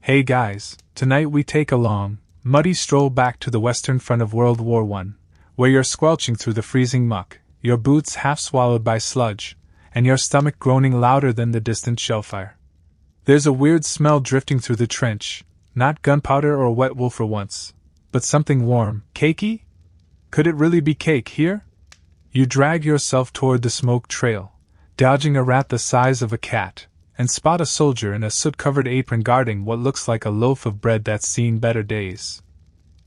Hey guys, tonight we take a long, muddy stroll back to the western front of World War I, where you're squelching through the freezing muck, your boots half swallowed by sludge, and your stomach groaning louder than the distant shellfire. There's a weird smell drifting through the trench, not gunpowder or wet wool for once, but something warm, cakey? Could it really be cake here? You drag yourself toward the smoke trail, dodging a rat the size of a cat, and spot a soldier in a soot-covered apron guarding what looks like a loaf of bread that's seen better days.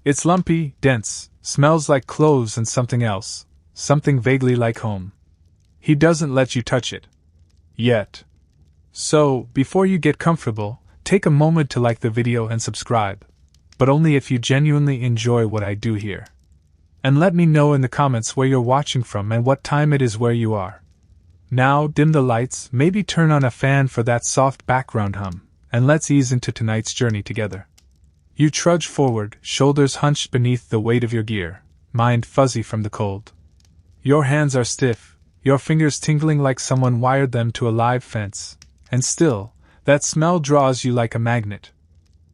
It's lumpy, dense, smells like cloves and something else, something vaguely like home. He doesn't let you touch it. Yet. So, before you get comfortable, take a moment to like the video and subscribe, but only if you genuinely enjoy what I do here. And let me know in the comments where you're watching from and what time it is where you are. Now, dim the lights, maybe turn on a fan for that soft background hum, and let's ease into tonight's journey together. You trudge forward, shoulders hunched beneath the weight of your gear, mind fuzzy from the cold. Your hands are stiff, your fingers tingling like someone wired them to a live fence, and still, that smell draws you like a magnet.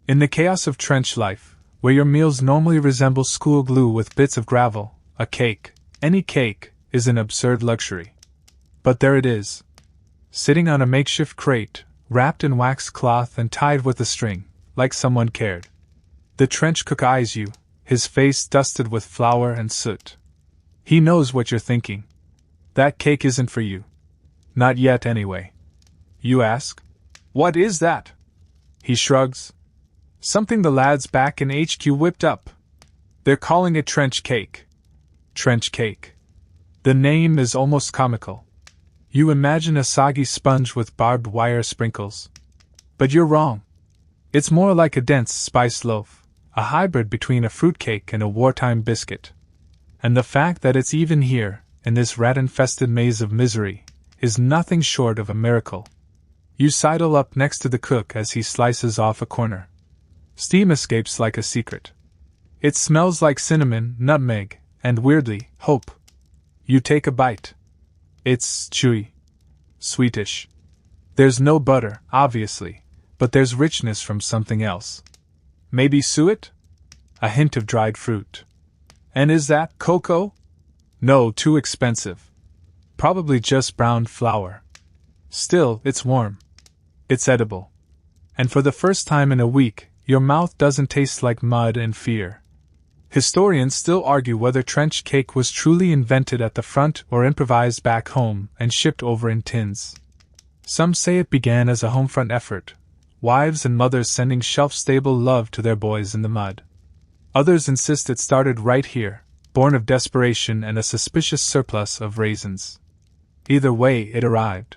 In the chaos of trench life, where your meals normally resemble school glue with bits of gravel, a cake, any cake, is an absurd luxury. But there it is. Sitting on a makeshift crate, wrapped in waxed cloth and tied with a string, like someone cared. The trench cook eyes you, his face dusted with flour and soot. He knows what you're thinking. That cake isn't for you. Not yet, anyway. You ask, "What is that?" He shrugs. "Something the lads back in HQ whipped up. They're calling it trench cake." Trench cake. The name is almost comical. You imagine a soggy sponge with barbed wire sprinkles. But you're wrong. It's more like a dense spiced loaf, a hybrid between a fruitcake and a wartime biscuit. And the fact that it's even here, in this rat-infested maze of misery, is nothing short of a miracle. You sidle up next to the cook as he slices off a corner. Steam escapes like a secret. It smells like cinnamon, nutmeg, and weirdly, hope. You take a bite. It's chewy. Sweetish. There's no butter, obviously, but there's richness from something else. Maybe suet? A hint of dried fruit. And is that cocoa? No, too expensive. Probably just browned flour. Still, it's warm. It's edible. And for the first time in a week, your mouth doesn't taste like mud and fear. Historians still argue whether trench cake was truly invented at the front or improvised back home and shipped over in tins. Some say it began as a homefront effort, wives and mothers sending shelf-stable love to their boys in the mud. Others insist it started right here, born of desperation and a suspicious surplus of raisins. Either way, it arrived.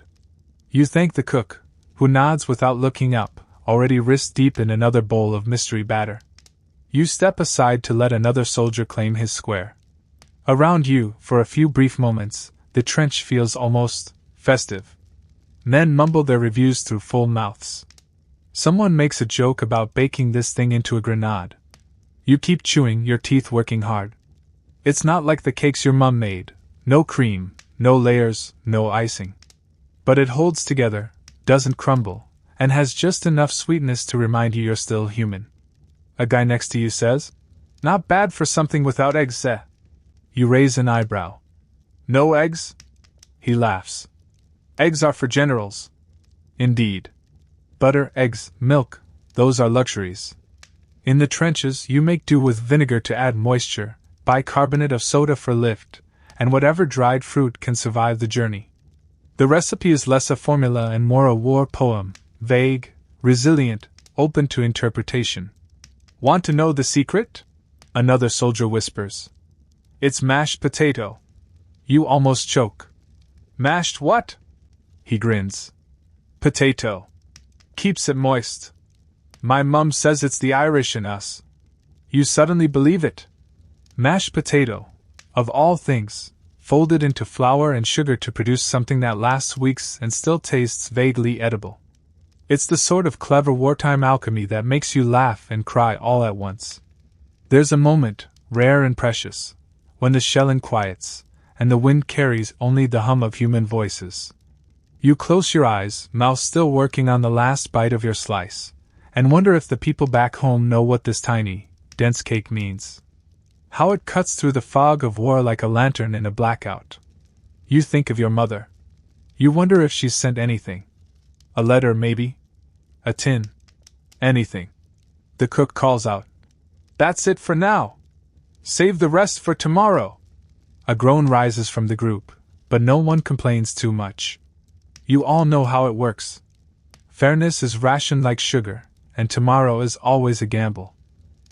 You thank the cook, who nods without looking up, already wrist-deep in another bowl of mystery batter. You step aside to let another soldier claim his square. Around you, for a few brief moments, the trench feels almost festive. Men mumble their reviews through full mouths. Someone makes a joke about baking this thing into a grenade. You keep chewing, your teeth working hard. It's not like the cakes your mum made. No cream, no layers, no icing. But it holds together, doesn't crumble, and has just enough sweetness to remind you you're still human. A guy next to you says, "Not bad for something without eggs, eh?" You raise an eyebrow. "No eggs?" He laughs. "Eggs are for generals." Indeed. Butter, eggs, milk, those are luxuries. In the trenches, you make do with vinegar to add moisture, bicarbonate of soda for lift, and whatever dried fruit can survive the journey. The recipe is less a formula and more a war poem, vague, resilient, open to interpretation. "Want to know the secret?" Another soldier whispers. "It's mashed potato." You almost choke. "Mashed what?" He grins. "Potato. Keeps it moist. My mum says it's the Irish in us." You suddenly believe it. Mashed potato, of all things, folded into flour and sugar to produce something that lasts weeks and still tastes vaguely edible. It's the sort of clever wartime alchemy that makes you laugh and cry all at once. There's a moment, rare and precious, when the shelling quiets, and the wind carries only the hum of human voices. You close your eyes, mouth still working on the last bite of your slice, and wonder if the people back home know what this tiny, dense cake means. How it cuts through the fog of war like a lantern in a blackout. You think of your mother. You wonder if she's sent anything. A letter, maybe? A tin? Anything. The cook calls out, "That's it for now. Save the rest for tomorrow." A groan rises from the group, but no one complains too much. You all know how it works. Fairness is rationed like sugar, and tomorrow is always a gamble.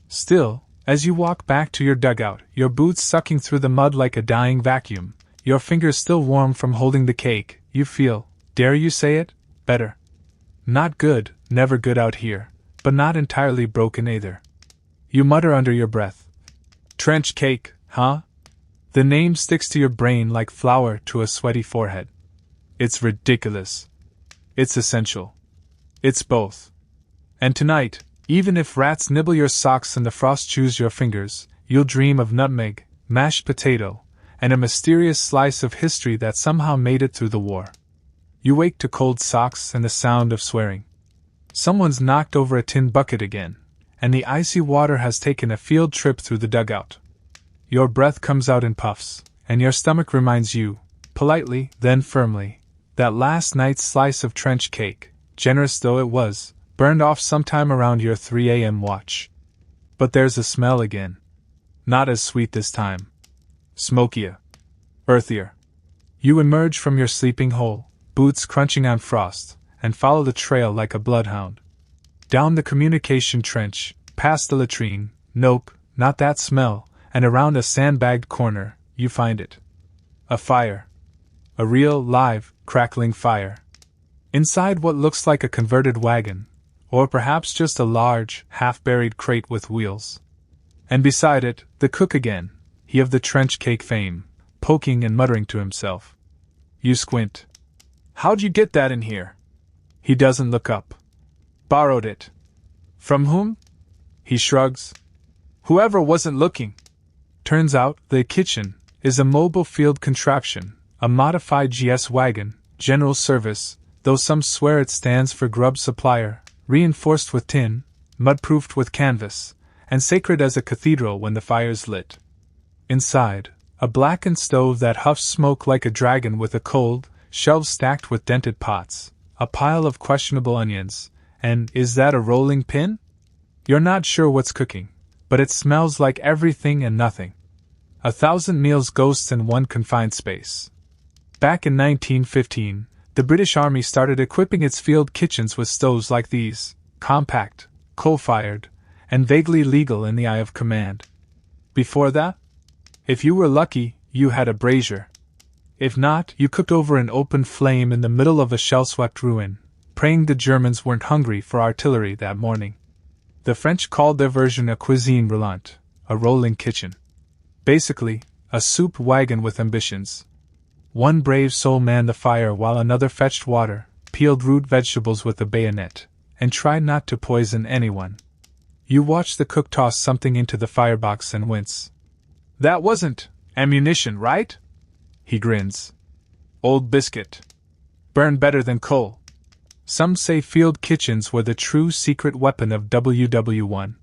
Still, as you walk back to your dugout, your boots sucking through the mud like a dying vacuum, your fingers still warm from holding the cake, you feel, dare you say it, better. Not good, never good out here, but not entirely broken either. You mutter under your breath, "Trench cake, huh?" The name sticks to your brain like flour to a sweaty forehead. It's ridiculous. It's essential. It's both. And tonight, even if rats nibble your socks and the frost chews your fingers, you'll dream of nutmeg, mashed potato, and a mysterious slice of history that somehow made it through the war. You wake to cold socks and the sound of swearing. Someone's knocked over a tin bucket again, and the icy water has taken a field trip through the dugout. Your breath comes out in puffs, and your stomach reminds you, politely, then firmly, that last night's slice of trench cake, generous though it was, burned off sometime around your 3 a.m. watch. But there's a smell again. Not as sweet this time. Smokier. Earthier. You emerge from your sleeping hole, boots crunching on frost, and follow the trail like a bloodhound. Down the communication trench, past the latrine, nope, not that smell, and around a sandbagged corner, you find it. A fire. A real, live, crackling fire. Inside what looks like a converted wagon, or perhaps just a large, half-buried crate with wheels. And beside it, the cook again, he of the trench cake fame, poking and muttering to himself. You squint. "How'd you get that in here?" He doesn't look up. "Borrowed it." "From whom?" He shrugs. "Whoever wasn't looking." Turns out, the kitchen is a mobile field contraption, a modified GS wagon, general service, though some swear it stands for grub supplier, reinforced with tin, mud-proofed with canvas, and sacred as a cathedral when the fire's lit. Inside, a blackened stove that huffs smoke like a dragon with a cold, shelves stacked with dented pots, a pile of questionable onions, and is that a rolling pin? You're not sure what's cooking, but it smells like everything and nothing. 1,000 meals ghosts in one confined space. Back in 1915, the British Army started equipping its field kitchens with stoves like these, compact, coal-fired, and vaguely legal in the eye of command. Before that, if you were lucky, you had a brazier. If not, you cooked over an open flame in the middle of a shell-swept ruin, praying the Germans weren't hungry for artillery that morning. The French called their version a cuisine roulante, a rolling kitchen. Basically, a soup wagon with ambitions. One brave soul manned the fire while another fetched water, peeled root vegetables with a bayonet, and tried not to poison anyone. You watch the cook toss something into the firebox and wince. "That wasn't ammunition, right?" He grins. "Old biscuit. Burn better than coal." Some say field kitchens were the true secret weapon of WW1.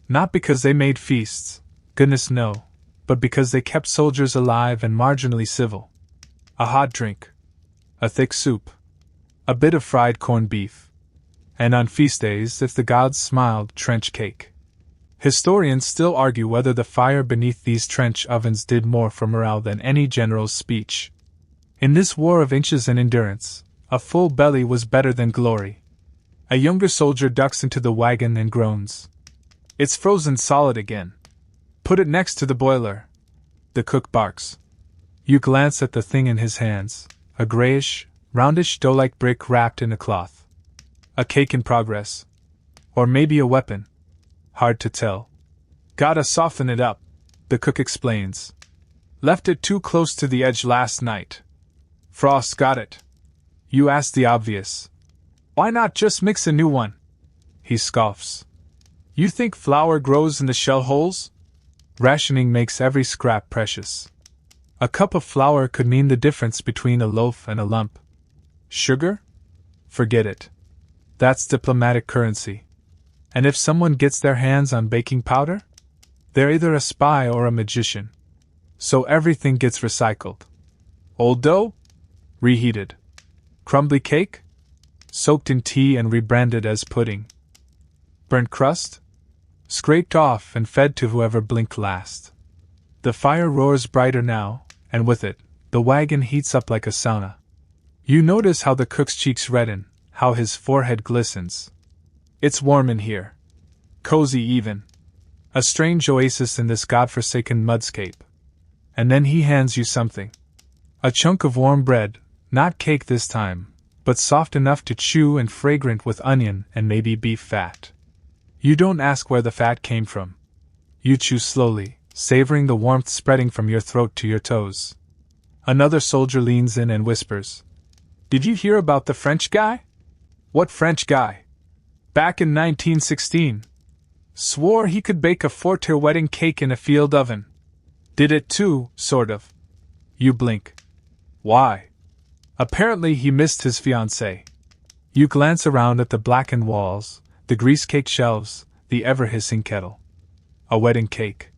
Not because they made feasts, goodness no, but because they kept soldiers alive and marginally civil. A hot drink. A thick soup. A bit of fried corned beef. And on feast days, if the gods smiled, trench cake. Historians still argue whether the fire beneath these trench ovens did more for morale than any general's speech. In this war of inches and endurance, a full belly was better than glory. A younger soldier ducks into the wagon and groans. "It's frozen solid again. Put it next to the boiler." The cook barks. You glance at the thing in his hands, a grayish, roundish dough-like brick wrapped in a cloth. A cake in progress. Or maybe a weapon. Hard to tell. "Gotta soften it up," the cook explains. "Left it too close to the edge last night. Frost got it." You ask the obvious. "Why not just mix a new one?" He scoffs. "You think flour grows in the shell holes?" Rationing makes every scrap precious. A cup of flour could mean the difference between a loaf and a lump. Sugar? Forget it. That's diplomatic currency. And if someone gets their hands on baking powder? They're either a spy or a magician. So everything gets recycled. Old dough? Reheated. Crumbly cake? Soaked in tea and rebranded as pudding. Burnt crust? Scraped off and fed to whoever blinked last. The fire roars brighter now, and with it, the wagon heats up like a sauna. You notice how the cook's cheeks redden, how his forehead glistens. It's warm in here. Cozy even. A strange oasis in this godforsaken mudscape. And then he hands you something. A chunk of warm bread, not cake this time, but soft enough to chew and fragrant with onion and maybe beef fat. You don't ask where the fat came from. You chew slowly, savoring the warmth spreading from your throat to your toes. Another soldier leans in and whispers, "Did you hear about the French guy?" "What French guy?" "Back in 1916. Swore he could bake a four-tier wedding cake in a field oven. Did it too, sort of." You blink. Why? Apparently he missed his fiancée. You glance around at the blackened walls, the grease-cake shelves, the ever-hissing kettle. A wedding cake.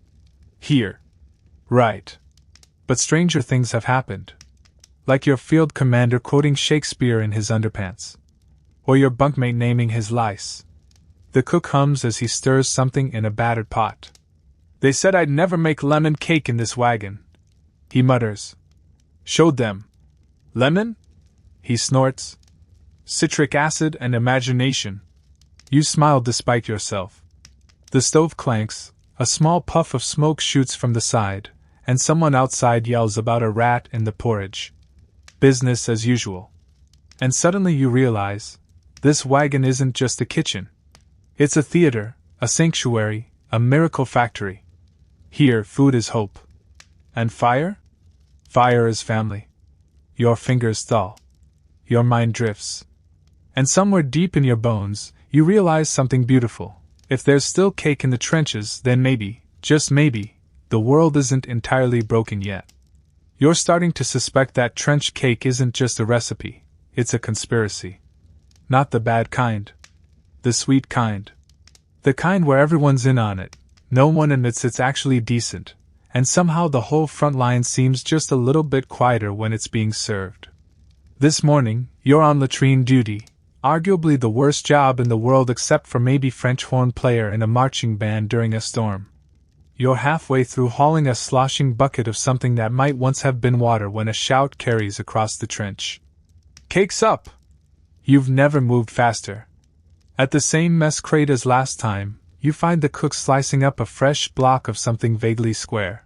Here. Right. But stranger things have happened. Like your field commander quoting Shakespeare in his underpants. Or your bunkmate naming his lice. The cook hums as he stirs something in a battered pot. "They said I'd never make lemon cake in this wagon," he mutters. "Showed them. Lemon?" he snorts. "Citric acid and imagination." You smile despite yourself. The stove clanks, a small puff of smoke shoots from the side, and someone outside yells about a rat in the porridge. Business as usual. And suddenly you realize, this wagon isn't just a kitchen. It's a theater, a sanctuary, a miracle factory. Here, food is hope. And fire? Fire is family. Your fingers thaw. Your mind drifts. And somewhere deep in your bones, you realize something beautiful. If there's still cake in the trenches, then maybe, just maybe, the world isn't entirely broken yet. You're starting to suspect that trench cake isn't just a recipe, it's a conspiracy. Not the bad kind. The sweet kind. The kind where everyone's in on it, no one admits it's actually decent, and somehow the whole front line seems just a little bit quieter when it's being served. This morning, you're on latrine duty, arguably the worst job in the world except for maybe French horn player in a marching band during a storm. You're halfway through hauling a sloshing bucket of something that might once have been water when a shout carries across the trench. "Cake's up!" You've never moved faster. At the same mess crate as last time, you find the cook slicing up a fresh block of something vaguely square.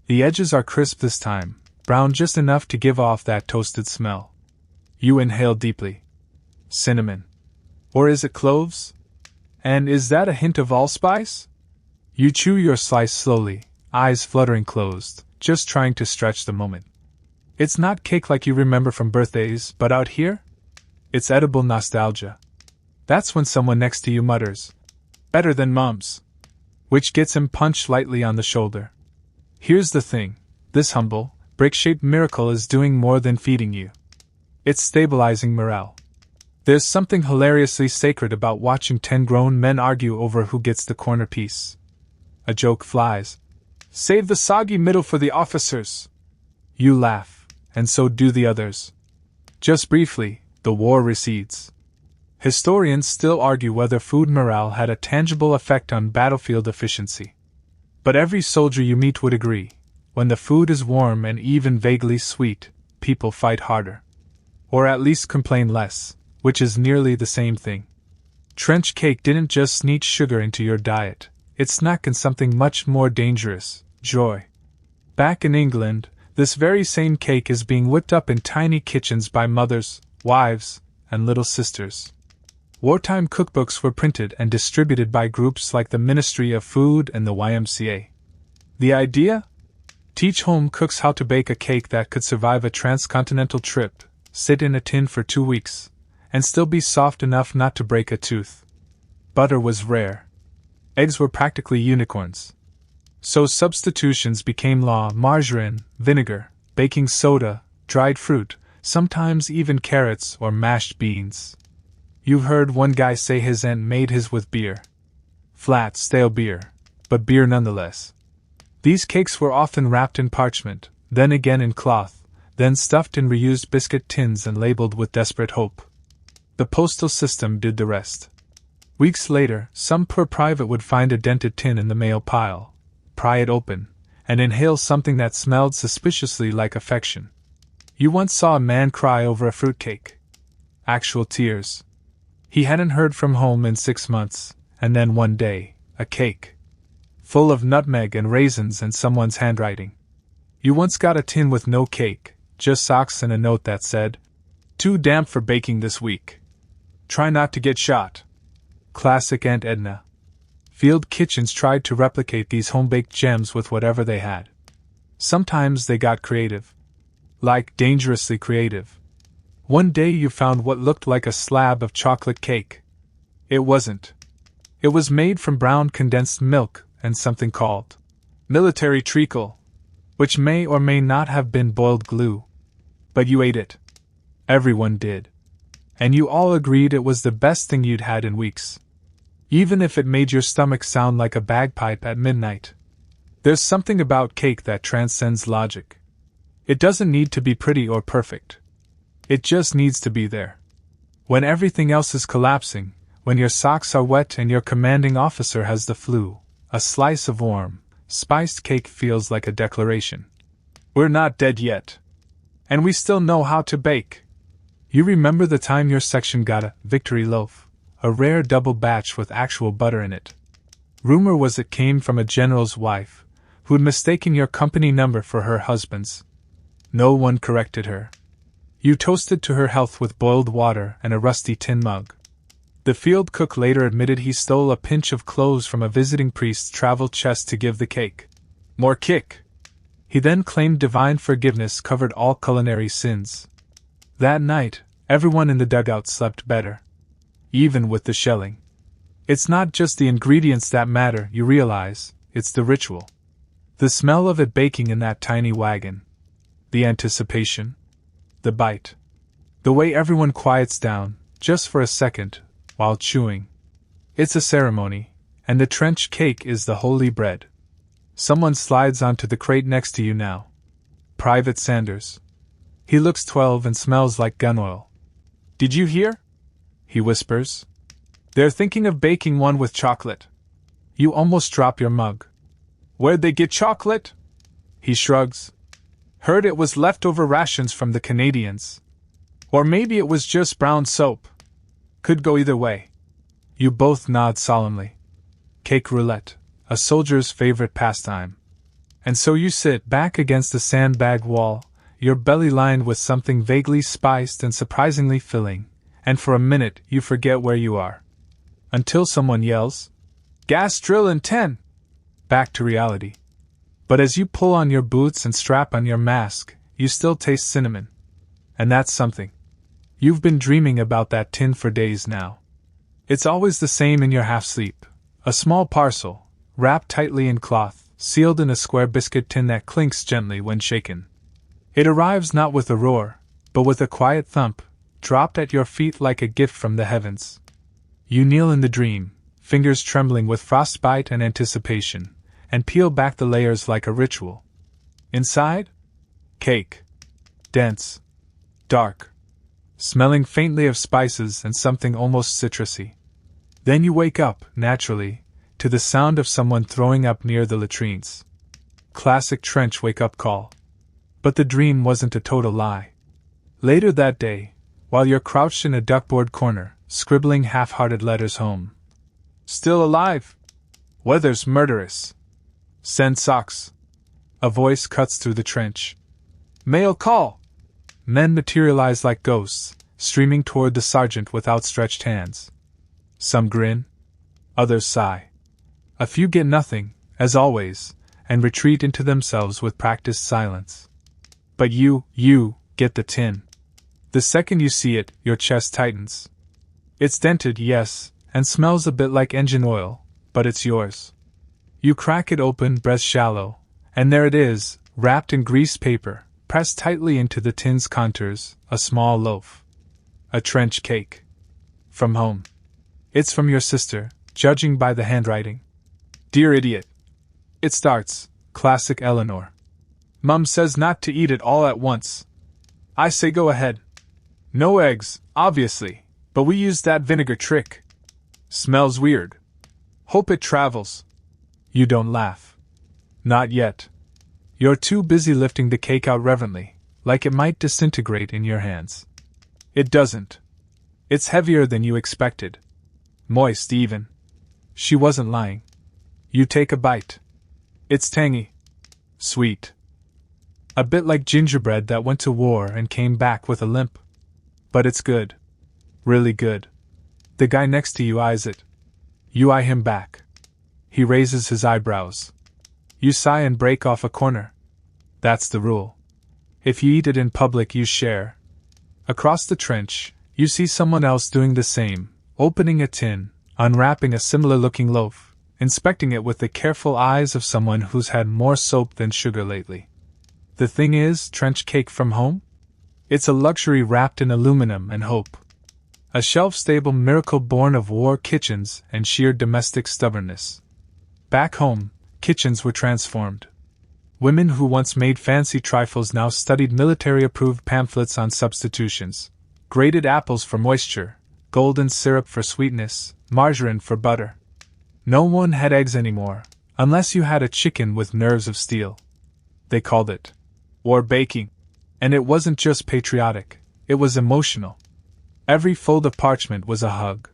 The edges are crisp this time, brown just enough to give off that toasted smell. You inhale deeply. Cinnamon. Or is it cloves? And is that a hint of allspice? You chew your slice slowly, eyes fluttering closed, just trying to stretch the moment. It's not cake like you remember from birthdays, but out here? It's edible nostalgia. That's when someone next to you mutters, "Better than Mom's," which gets him punched lightly on the shoulder. Here's the thing, this humble, brick-shaped miracle is doing more than feeding you. It's stabilizing morale. There's something hilariously sacred about watching 10 grown men argue over who gets the corner piece. A joke flies. "Save the soggy middle for the officers." You laugh, and so do the others. Just briefly, the war recedes. Historians still argue whether food morale had a tangible effect on battlefield efficiency. But every soldier you meet would agree, when the food is warm and even vaguely sweet, people fight harder. Or at least complain less, which is nearly the same thing. Trench cake didn't just sneak sugar into your diet, it snuck in something much more dangerous, joy. Back in England, this very same cake is being whipped up in tiny kitchens by mothers, wives, and little sisters. Wartime cookbooks were printed and distributed by groups like the Ministry of Food and the YMCA. The idea? Teach home cooks how to bake a cake that could survive a transcontinental trip, sit in a tin for 2 weeks, and still be soft enough not to break a tooth. Butter was rare. Eggs were practically unicorns. So substitutions became law: margarine, vinegar, baking soda, dried fruit, sometimes even carrots or mashed beans. You've heard one guy say his aunt made his with beer. Flat, stale beer, but beer nonetheless. These cakes were often wrapped in parchment, then again in cloth, then stuffed in reused biscuit tins and labeled with desperate hope. The postal system did the rest. Weeks later, some poor private would find a dented tin in the mail pile, pry it open, and inhale something that smelled suspiciously like affection. You once saw a man cry over a fruitcake. Actual tears. He hadn't heard from home in 6 months, and then one day, a cake. Full of nutmeg and raisins and someone's handwriting. You once got a tin with no cake, just socks and a note that said, "Too damp for baking this week. Try not to get shot." Classic Aunt Edna. Field kitchens tried to replicate these home-baked gems with whatever they had. Sometimes they got creative. Like dangerously creative. One day you found what looked like a slab of chocolate cake. It wasn't. It was made from brown condensed milk and something called military treacle, which may or may not have been boiled glue. But you ate it. Everyone did. And you all agreed it was the best thing you'd had in weeks. Even if it made your stomach sound like a bagpipe at midnight. There's something about cake that transcends logic. It doesn't need to be pretty or perfect. It just needs to be there. When everything else is collapsing, when your socks are wet and your commanding officer has the flu, a slice of warm, spiced cake feels like a declaration. We're not dead yet. And we still know how to bake. You remember the time your section got a victory loaf, a rare double batch with actual butter in it. Rumor was it came from a general's wife, who'd mistaken your company number for her husband's. No one corrected her. You toasted to her health with boiled water and a rusty tin mug. The field cook later admitted he stole a pinch of cloves from a visiting priest's travel chest to give the cake more kick. He then claimed divine forgiveness covered all culinary sins. That night, everyone in the dugout slept better. Even with the shelling. It's not just the ingredients that matter, you realize, it's the ritual. The smell of it baking in that tiny wagon. The anticipation. The bite. The way everyone quiets down, just for a second, while chewing. It's a ceremony, and the trench cake is the holy bread. Someone slides onto the crate next to you now. Private Sanders. He looks 12 and smells like gun oil. "Did you hear?" he whispers. "They're thinking of baking one with chocolate." You almost drop your mug. "Where'd they get chocolate?" He shrugs. "Heard it was leftover rations from the Canadians. Or maybe it was just brown soap. Could go either way." You both nod solemnly. Cake roulette, a soldier's favorite pastime. And so you sit back against the sandbag wall, your belly lined with something vaguely spiced and surprisingly filling, and for a minute you forget where you are. Until someone yells, "Gas drill in 10!" Back to reality. But as you pull on your boots and strap on your mask, you still taste cinnamon. And that's something. You've been dreaming about that tin for days now. It's always the same in your half-sleep. A small parcel, wrapped tightly in cloth, sealed in a square biscuit tin that clinks gently when shaken. It arrives not with a roar, but with a quiet thump, dropped at your feet like a gift from the heavens. You kneel in the dream, fingers trembling with frostbite and anticipation, and peel back the layers like a ritual. Inside? Cake. Dense. Dark. Smelling faintly of spices and something almost citrusy. Then you wake up, naturally, to the sound of someone throwing up near the latrines. Classic trench wake-up call. But the dream wasn't a total lie. Later that day, while you're crouched in a duckboard corner, scribbling half-hearted letters home. "Still alive? Weather's murderous. Send socks." A voice cuts through the trench. "Mail call!" Men materialize like ghosts, streaming toward the sergeant with outstretched hands. Some grin. Others sigh. A few get nothing, as always, and retreat into themselves with practiced silence. But you get the tin. The second you see it, your chest tightens. It's dented, yes, and smells a bit like engine oil, but it's yours. You crack it open, breath shallow, and there it is, wrapped in greased paper, pressed tightly into the tin's contours, a small loaf. A trench cake. From home. It's from your sister, judging by the handwriting. Dear idiot. It starts, classic Eleanor. Mum says not to eat it all at once. I say go ahead. No eggs, obviously, but we used that vinegar trick. Smells weird. Hope it travels. You don't laugh. Not yet. You're too busy lifting the cake out reverently, like it might disintegrate in your hands. It doesn't. It's heavier than you expected. Moist even. She wasn't lying. You take a bite. It's tangy. Sweet. A bit like gingerbread that went to war and came back with a limp. But it's good. Really good. The guy next to you eyes it. You eye him back. He raises his eyebrows. You sigh and break off a corner. That's the rule. If you eat it in public, you share. Across the trench, you see someone else doing the same, opening a tin, unwrapping a similar-looking loaf, inspecting it with the careful eyes of someone who's had more soap than sugar lately. The thing is, trench cake from home? It's a luxury wrapped in aluminum and hope. A shelf-stable miracle born of war kitchens and sheer domestic stubbornness. Back home, kitchens were transformed. Women who once made fancy trifles now studied military-approved pamphlets on substitutions. Grated apples for moisture, golden syrup for sweetness, margarine for butter. No one had eggs anymore, unless you had a chicken with nerves of steel. They called it war baking. And it wasn't just patriotic, it was emotional. Every fold of parchment was a hug.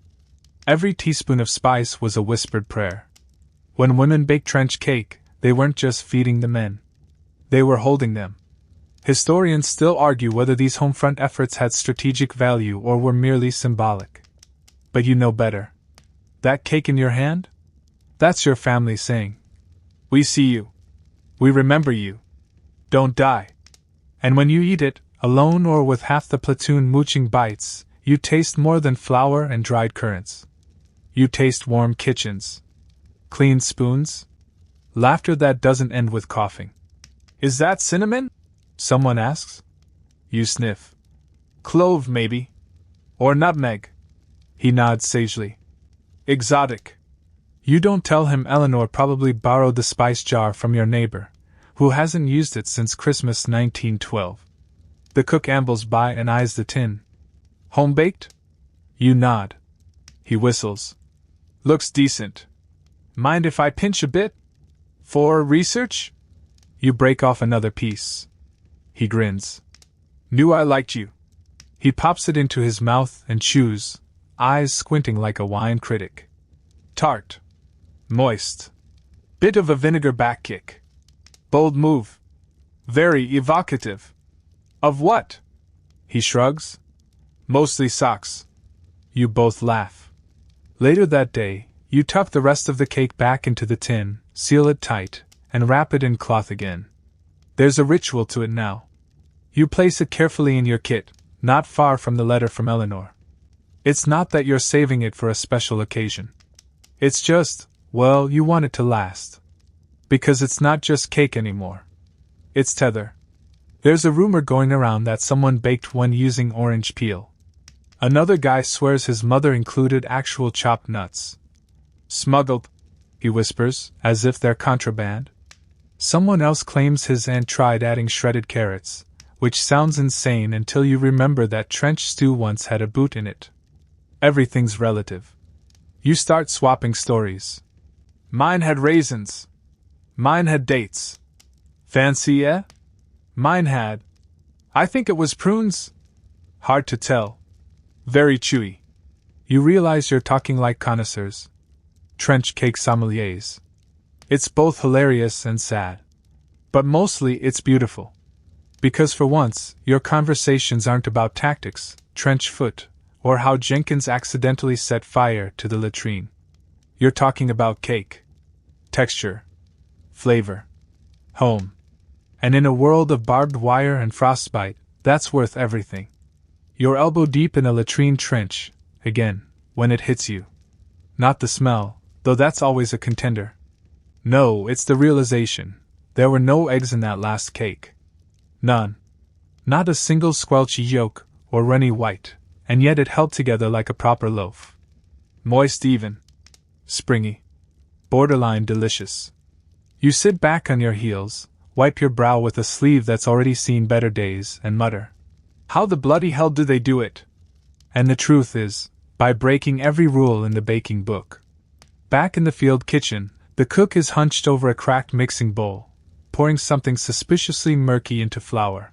Every teaspoon of spice was a whispered prayer. When women baked trench cake, they weren't just feeding the men. They were holding them. Historians still argue whether these homefront efforts had strategic value or were merely symbolic. But you know better. That cake in your hand? That's your family saying, "We see you. We remember you. Don't die." And when you eat it, alone or with half the platoon mooching bites, you taste more than flour and dried currants. You taste warm kitchens. Clean spoons. Laughter that doesn't end with coughing. "Is that cinnamon?" someone asks. You sniff. "Clove, maybe. Or nutmeg." He nods sagely. "Exotic." You don't tell him Eleanor probably borrowed the spice jar from your neighbor, who hasn't used it since Christmas 1912. The cook ambles by and eyes the tin. "Home-baked?" You nod. He whistles. "Looks decent. Mind if I pinch a bit? For research?" You break off another piece. He grins. "Knew I liked you." He pops it into his mouth and chews, eyes squinting like a wine critic. Tart. Moist. Bit of a vinegar back kick. Bold move. Very evocative. "Of what?" He shrugs. "Mostly socks." You both laugh. Later that day, you tuck the rest of the cake back into the tin, seal it tight, and wrap it in cloth again. There's a ritual to it now. You place it carefully in your kit, not far from the letter from Eleanor. It's not that you're saving it for a special occasion. It's just, well, you want it to last. Because it's not just cake anymore. It's tether. There's a rumor going around that someone baked one using orange peel. Another guy swears his mother included actual chopped nuts. "Smuggled," he whispers, as if they're contraband. Someone else claims his aunt tried adding shredded carrots, which sounds insane until you remember that trench stew once had a boot in it. Everything's relative. You start swapping stories. "Mine had raisins. Mine had dates. Fancy, eh?" "Mine had. I think it was prunes." "Hard to tell. Very chewy." You realize you're talking like connoisseurs. Trench cake sommeliers. It's both hilarious and sad. But mostly it's beautiful. Because for once, your conversations aren't about tactics, trench foot, or how Jenkins accidentally set fire to the latrine. You're talking about cake. Texture. Flavor. Home. And in a world of barbed wire and frostbite, that's worth everything. You're elbow deep in a latrine trench, again, when it hits you. Not the smell, though that's always a contender. No, it's the realization. There were no eggs in that last cake. None. Not a single squelchy yolk, or runny white, and yet it held together like a proper loaf. Moist even. springy, borderline delicious. You sit back on your heels, wipe your brow with a sleeve that's already seen better days, and mutter, "How the bloody hell do they do it?" And the truth is, by breaking every rule in the baking book. Back in the field kitchen, the cook is hunched over a cracked mixing bowl, pouring something suspiciously murky into flour.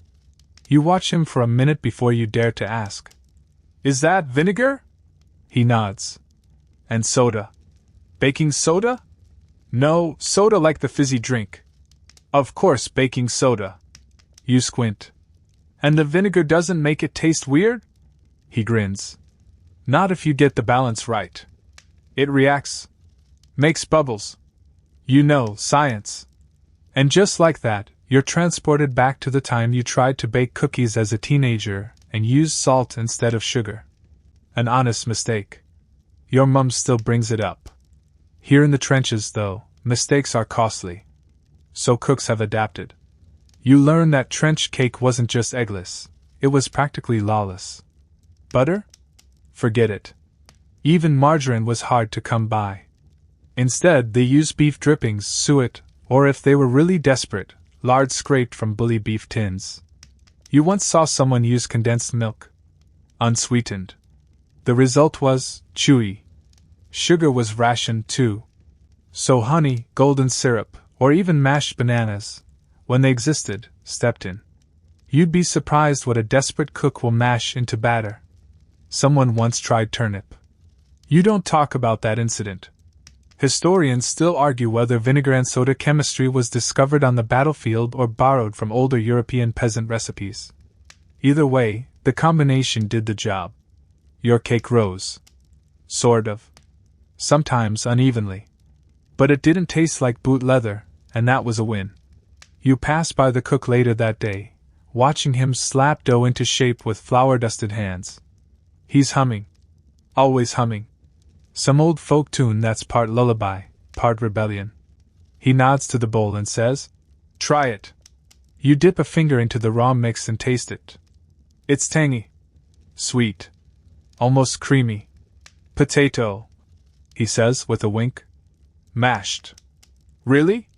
You watch him for a minute before you dare to ask, "Is that vinegar?" He nods. "And soda? Baking soda?" "No, soda like the fizzy drink." "Of course, baking soda." You squint. "And the vinegar doesn't make it taste weird?" He grins. "Not if you get the balance right. It reacts. Makes bubbles. You know, science." And just like that, you're transported back to the time you tried to bake cookies as a teenager and used salt instead of sugar. An honest mistake. Your mum still brings it up. Here in the trenches, though, mistakes are costly. So cooks have adapted. You learn that trench cake wasn't just eggless, it was practically lawless. Butter? Forget it. Even margarine was hard to come by. Instead, they used beef drippings, suet, or if they were really desperate, lard scraped from bully beef tins. You once saw someone use condensed milk. Unsweetened. The result was chewy. Sugar was rationed too. So honey, golden syrup, or even mashed bananas, when they existed, stepped in. You'd be surprised what a desperate cook will mash into batter. Someone once tried turnip. You don't talk about that incident. Historians still argue whether vinegar and soda chemistry was discovered on the battlefield or borrowed from older European peasant recipes. Either way, the combination did the job. Your cake rose. Sort of. Sometimes unevenly. But it didn't taste like boot leather, and that was a win. You passed by the cook later that day, watching him slap dough into shape with flour-dusted hands. He's humming. Always humming. Some old folk tune that's part lullaby, part rebellion. He nods to the bowl and says, "Try it." You dip a finger into the raw mix and taste it. It's tangy. Sweet. Almost creamy. "Potato," he says with a wink. "Mashed." "Really?"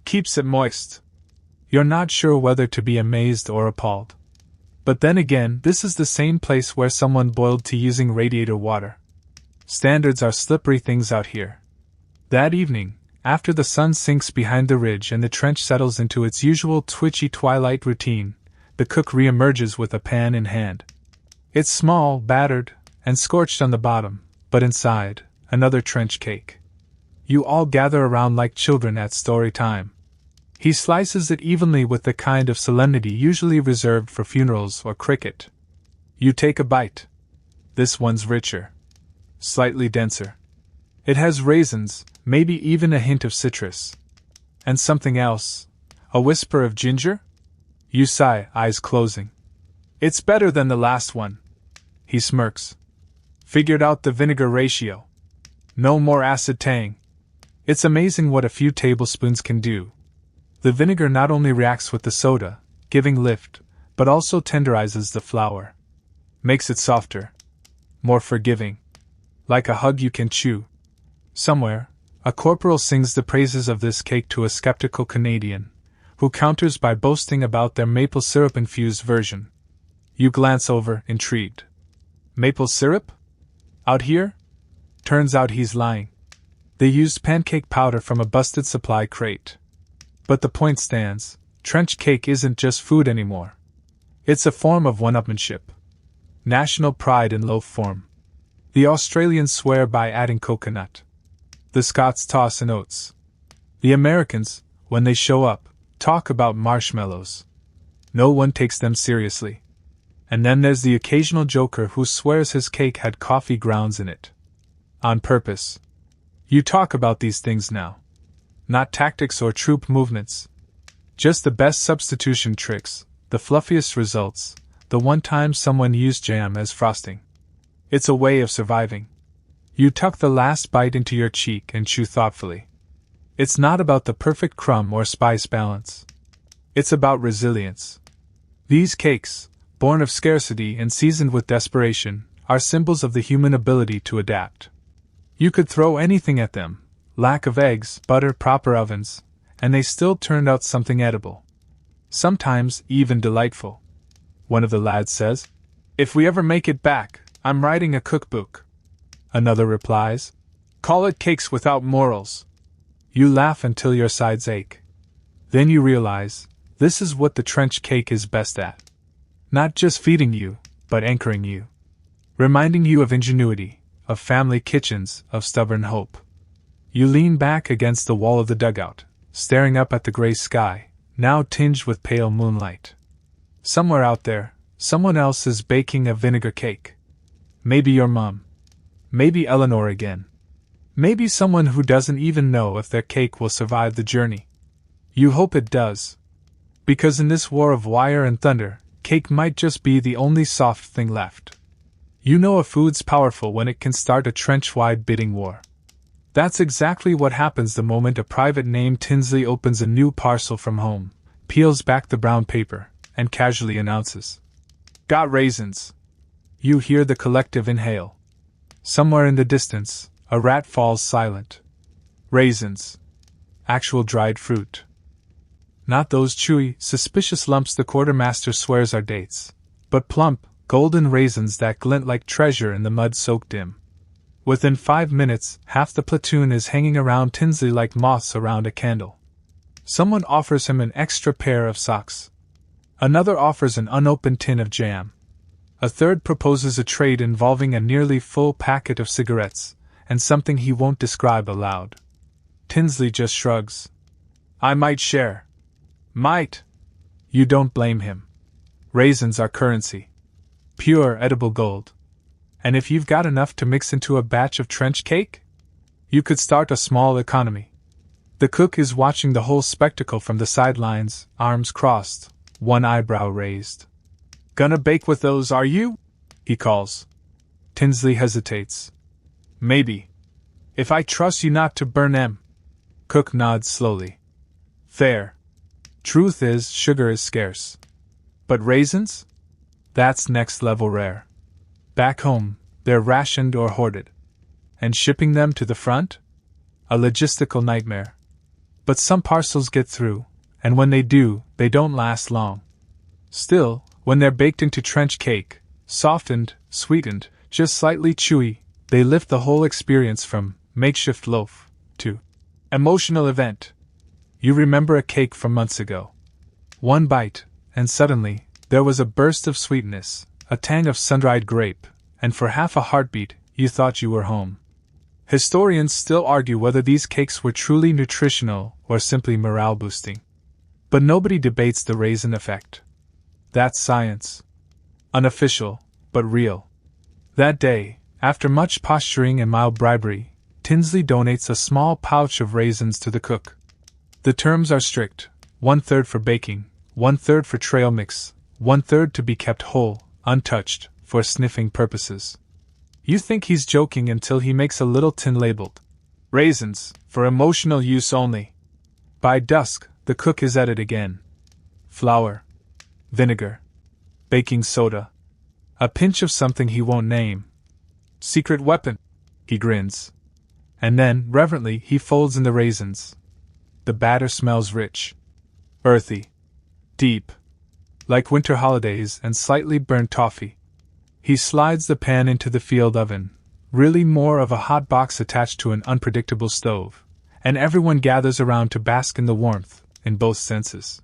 Keeps it moist. You're not sure whether to be amazed or appalled. But then again, this is the same place where someone boiled to using radiator water. Standards are slippery things out here. That evening, after the sun sinks behind the ridge and the trench settles into its usual twitchy twilight routine, the cook reemerges with a pan in hand. It's small, battered, and scorched on the bottom, but inside, another trench cake. You all gather around like children at story time. He slices it evenly with the kind of solemnity usually reserved for funerals or cricket. You take a bite. This one's richer. Slightly denser. It has raisins, maybe even a hint of citrus. And something else. A whisper of ginger? You sigh, eyes closing. "It's better than the last one." He smirks. "Figured out the vinegar ratio. No more acid tang." It's amazing what a few tablespoons can do. The vinegar not only reacts with the soda, giving lift, but also tenderizes the flour. Makes it softer. More forgiving. Like a hug you can chew. Somewhere, a corporal sings the praises of this cake to a skeptical Canadian, who counters by boasting about their maple syrup-infused version. You glance over, intrigued. Maple syrup? Out here? Turns out he's lying. They used pancake powder from a busted supply crate. But the point stands, trench cake isn't just food anymore. It's a form of one-upmanship. National pride in loaf form. The Australians swear by adding coconut. The Scots toss in oats. The Americans, when they show up, talk about marshmallows. No one takes them seriously. And then there's the occasional joker who swears his cake had coffee grounds in it. On purpose. You talk about these things now. Not tactics or troop movements. Just the best substitution tricks, the fluffiest results, the one time someone used jam as frosting. It's a way of surviving. You tuck the last bite into your cheek and chew thoughtfully. It's not about the perfect crumb or spice balance. It's about resilience. These cakes, born of scarcity and seasoned with desperation, are symbols of the human ability to adapt. You could throw anything at them, lack of eggs, butter, proper ovens, and they still turned out something edible. Sometimes even delightful. One of the lads says, "If we ever make it back, I'm writing a cookbook." Another replies, "Call it Cakes Without Morals." You laugh until your sides ache. Then you realize, this is what the trench cake is best at. Not just feeding you, but anchoring you. Reminding you of ingenuity, of family kitchens, of stubborn hope. You lean back against the wall of the dugout, staring up at the gray sky, now tinged with pale moonlight. Somewhere out there, someone else is baking a vinegar cake. Maybe your mom. Maybe Eleanor again. Maybe someone who doesn't even know if their cake will survive the journey. You hope it does. Because in this war of wire and thunder, cake might just be the only soft thing left. You know a food's powerful when it can start a trench-wide bidding war. That's exactly what happens the moment a private named Tinsley opens a new parcel from home, peels back the brown paper, and casually announces, "Got raisins." You hear the collective inhale. Somewhere in the distance, a rat falls silent. Raisins. Actual dried fruit. Not those chewy, suspicious lumps the quartermaster swears are dates, but plump, golden raisins that glint like treasure in the mud-soaked dim. Within 5 minutes, half the platoon is hanging around Tinsley like moths around a candle. Someone offers him an extra pair of socks. Another offers an unopened tin of jam. A third proposes a trade involving a nearly full packet of cigarettes, and something he won't describe aloud. Tinsley just shrugs. "I might share." Might. You don't blame him. Raisins are currency. Pure edible gold. And if you've got enough to mix into a batch of trench cake, you could start a small economy. The cook is watching the whole spectacle from the sidelines, arms crossed, one eyebrow raised. "Gonna bake with those, are you?" he calls. Tinsley hesitates. "Maybe. If I trust you not to burn 'em." Cook nods slowly. "There. Truth is, sugar is scarce. But raisins? That's next level rare. Back home, they're rationed or hoarded. And shipping them to the front? A logistical nightmare. But some parcels get through, and when they do, they don't last long. Still, when they're baked into trench cake, softened, sweetened, just slightly chewy, they lift the whole experience from makeshift loaf to emotional event. You remember a cake from months ago. One bite, and suddenly, there was a burst of sweetness, a tang of sun-dried grape, and for half a heartbeat, you thought you were home. Historians still argue whether these cakes were truly nutritional or simply morale-boosting. But nobody debates the raisin effect. That's science. Unofficial, but real. That day, after much posturing and mild bribery, Tinsley donates a small pouch of raisins to the cook. The terms are strict: 1/3 for baking, 1/3 for trail mix, 1/3 to be kept whole, untouched, for sniffing purposes. You think he's joking until he makes a little tin labeled "Raisins, for emotional use only." By dusk, the cook is at it again. Flour, vinegar, baking soda, a pinch of something he won't name. Secret weapon, he grins. And then, reverently, he folds in the raisins. The batter smells rich, earthy, deep, like winter holidays and slightly burnt toffee. He slides the pan into the field oven, really more of a hot box attached to an unpredictable stove, and everyone gathers around to bask in the warmth, in both senses.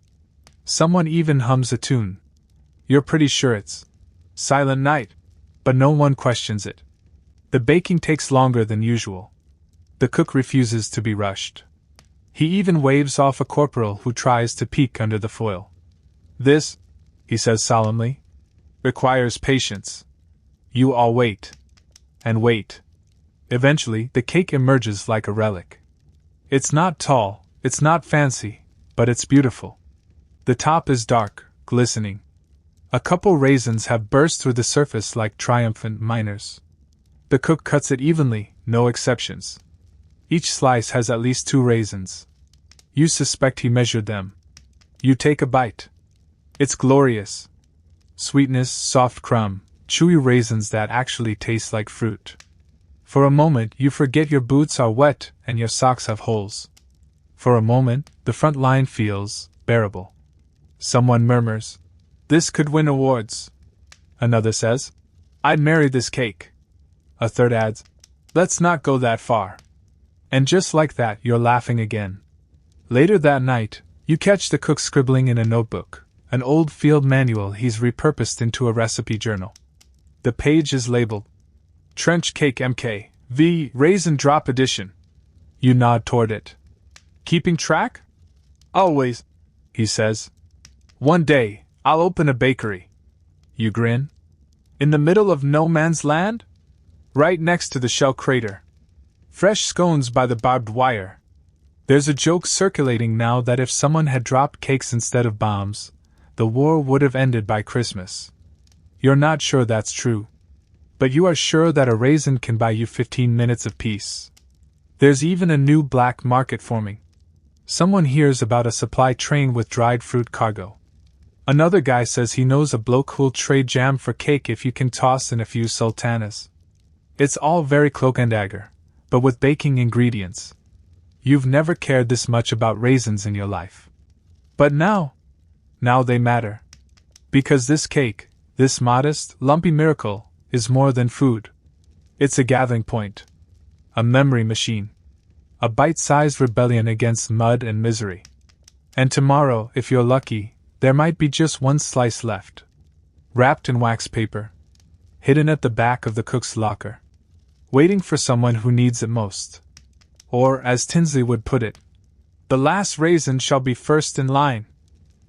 Someone even hums a tune. You're pretty sure it's Silent Night, but no one questions it. The baking takes longer than usual. The cook refuses to be rushed. He even waves off a corporal who tries to peek under the foil. "This," he says solemnly, "requires patience. You all wait. And wait. Eventually, the cake emerges like a relic. It's not tall, it's not fancy, but it's beautiful. The top is dark, glistening. A couple raisins have burst through the surface like triumphant miners. The cook cuts it evenly, no exceptions. Each slice has at least 2 raisins. You suspect he measured them. You take a bite. It's glorious. Sweetness, soft crumb, chewy raisins that actually taste like fruit. For a moment, you forget your boots are wet and your socks have holes. For a moment, the front line feels bearable. Someone murmurs, "This could win awards." Another says, "I'd marry this cake." A third adds, "Let's not go that far." And just like that, you're laughing again. Later that night, you catch the cook scribbling in a notebook, an old field manual he's repurposed into a recipe journal. The page is labeled, "Trench Cake MK, V, Raisin Drop Edition." You nod toward it. "Keeping track?" "Always," he says. "One day, I'll open a bakery." You grin. "In the middle of no man's land?" "Right next to the shell crater. Fresh scones by the barbed wire." There's a joke circulating now that if someone had dropped cakes instead of bombs, the war would have ended by Christmas. You're not sure that's true. But you are sure that a raisin can buy you 15 minutes of peace. There's even a new black market forming. Someone hears about a supply train with dried fruit cargo. Another guy says he knows a bloke who'll trade jam for cake if you can toss in a few sultanas. It's all very cloak and dagger, but with baking ingredients. You've never cared this much about raisins in your life. But now they matter. Because this cake, this modest, lumpy miracle, is more than food. It's a gathering point. A memory machine. A bite-sized rebellion against mud and misery. And tomorrow, if you're lucky, there might be just one slice left. Wrapped in wax paper. Hidden at the back of the cook's locker. Waiting for someone who needs it most. Or, as Tinsley would put it, "The last raisin shall be first in line."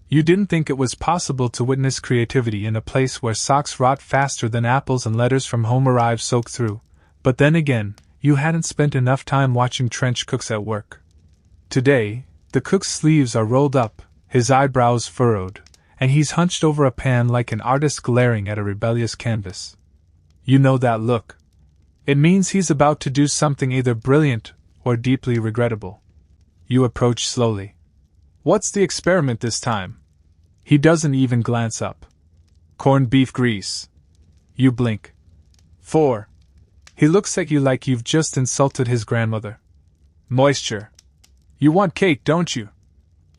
You didn't think it was possible to witness creativity in a place where socks rot faster than apples and letters from home arrive soaked through, but then again, you hadn't spent enough time watching trench cooks at work. Today, the cook's sleeves are rolled up, his eyebrows furrowed, and he's hunched over a pan like an artist glaring at a rebellious canvas. You know that look. It means he's about to do something either brilliant or deeply regrettable. You approach slowly. "What's the experiment this time?" He doesn't even glance up. "Corned beef grease." You blink. 4. He looks at you like you've just insulted his grandmother. "Moisture. You want cake, don't you?"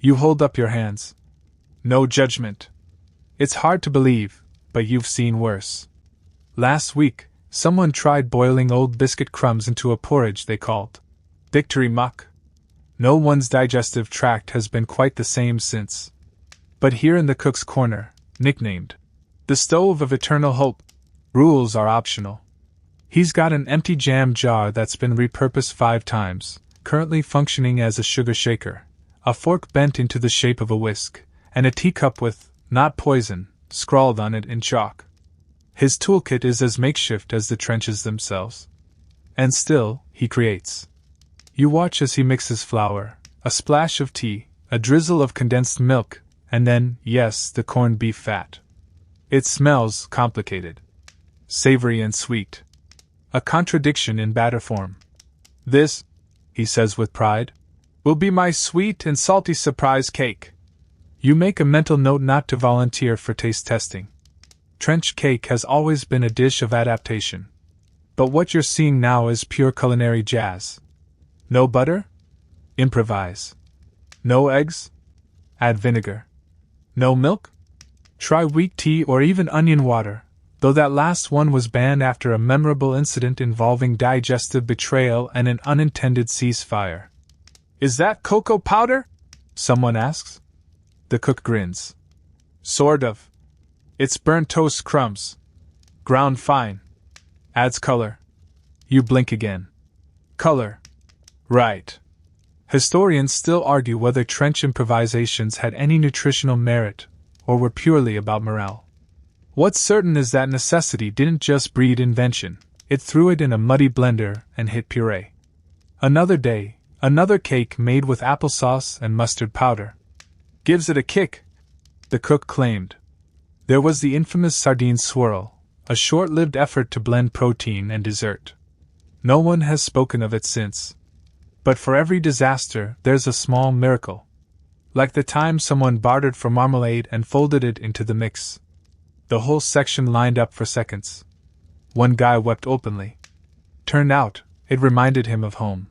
You hold up your hands. No judgment. It's hard to believe, but you've seen worse. Last week, someone tried boiling old biscuit crumbs into a porridge they called victory muck. No one's digestive tract has been quite the same since. But here in the cook's corner, nicknamed the stove of eternal hope, rules are optional. He's got an empty jam jar that's been repurposed 5 times, currently functioning as a sugar shaker, a fork bent into the shape of a whisk, and a teacup with, "Not poison," scrawled on it in chalk. His toolkit is as makeshift as the trenches themselves. And still, he creates. You watch as he mixes flour, a splash of tea, a drizzle of condensed milk, and then, yes, the corned beef fat. It smells complicated. Savory and sweet. A contradiction in batter form. "This," he says with pride, "will be my sweet and salty surprise cake." You make a mental note not to volunteer for taste testing. Trench cake has always been a dish of adaptation. But what you're seeing now is pure culinary jazz. No butter? Improvise. No eggs? Add vinegar. No milk? Try weak tea or even onion water, though that last one was banned after a memorable incident involving digestive betrayal and an unintended ceasefire. "Is that cocoa powder?" someone asks. The cook grins. "Sort of. It's burnt toast crumbs. Ground fine. Adds color." You blink again. Color. Right. Historians still argue whether trench improvisations had any nutritional merit, or were purely about morale. What's certain is that necessity didn't just breed invention, it threw it in a muddy blender and hit puree. Another day, another cake made with applesauce and mustard powder. "Gives it a kick," the cook claimed. There was the infamous sardine swirl, a short-lived effort to blend protein and dessert. No one has spoken of it since. But for every disaster, there's a small miracle. Like the time someone bartered for marmalade and folded it into the mix. The whole section lined up for seconds. One guy wept openly. Turned out, it reminded him of home.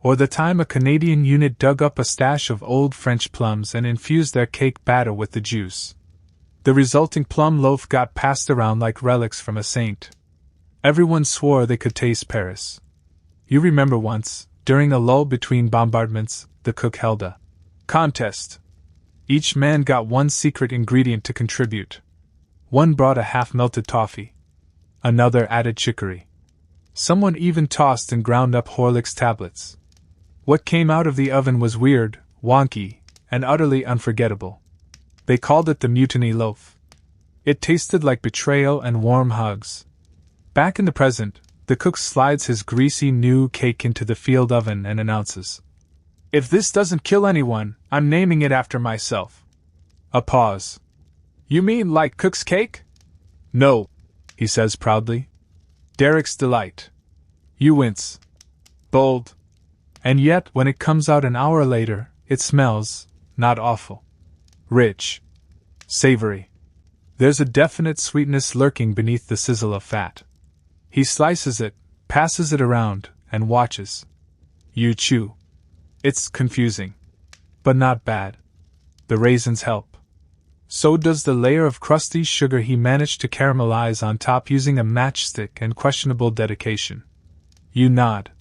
Or the time a Canadian unit dug up a stash of old French plums and infused their cake batter with the juice. The resulting plum loaf got passed around like relics from a saint. Everyone swore they could taste Paris. You remember once, during a lull between bombardments, the cook held a contest. Each man got one secret ingredient to contribute. One brought a half-melted toffee. Another added chicory. Someone even tossed and ground up Horlick's tablets. What came out of the oven was weird, wonky, and utterly unforgettable. They called it the mutiny loaf. It tasted like betrayal and warm hugs. Back in the present, the cook slides his greasy new cake into the field oven and announces, "If this doesn't kill anyone, I'm naming it after myself." A pause. "You mean like Cook's cake?" "No," he says proudly. "Derek's Delight." You wince. Bold. And yet, when it comes out an hour later, it smells, not awful. Rich. Savory. There's a definite sweetness lurking beneath the sizzle of fat. He slices it, passes it around, and watches. You chew. It's confusing. But not bad. The raisins help. So does the layer of crusty sugar he managed to caramelize on top using a matchstick and questionable dedication. You nod.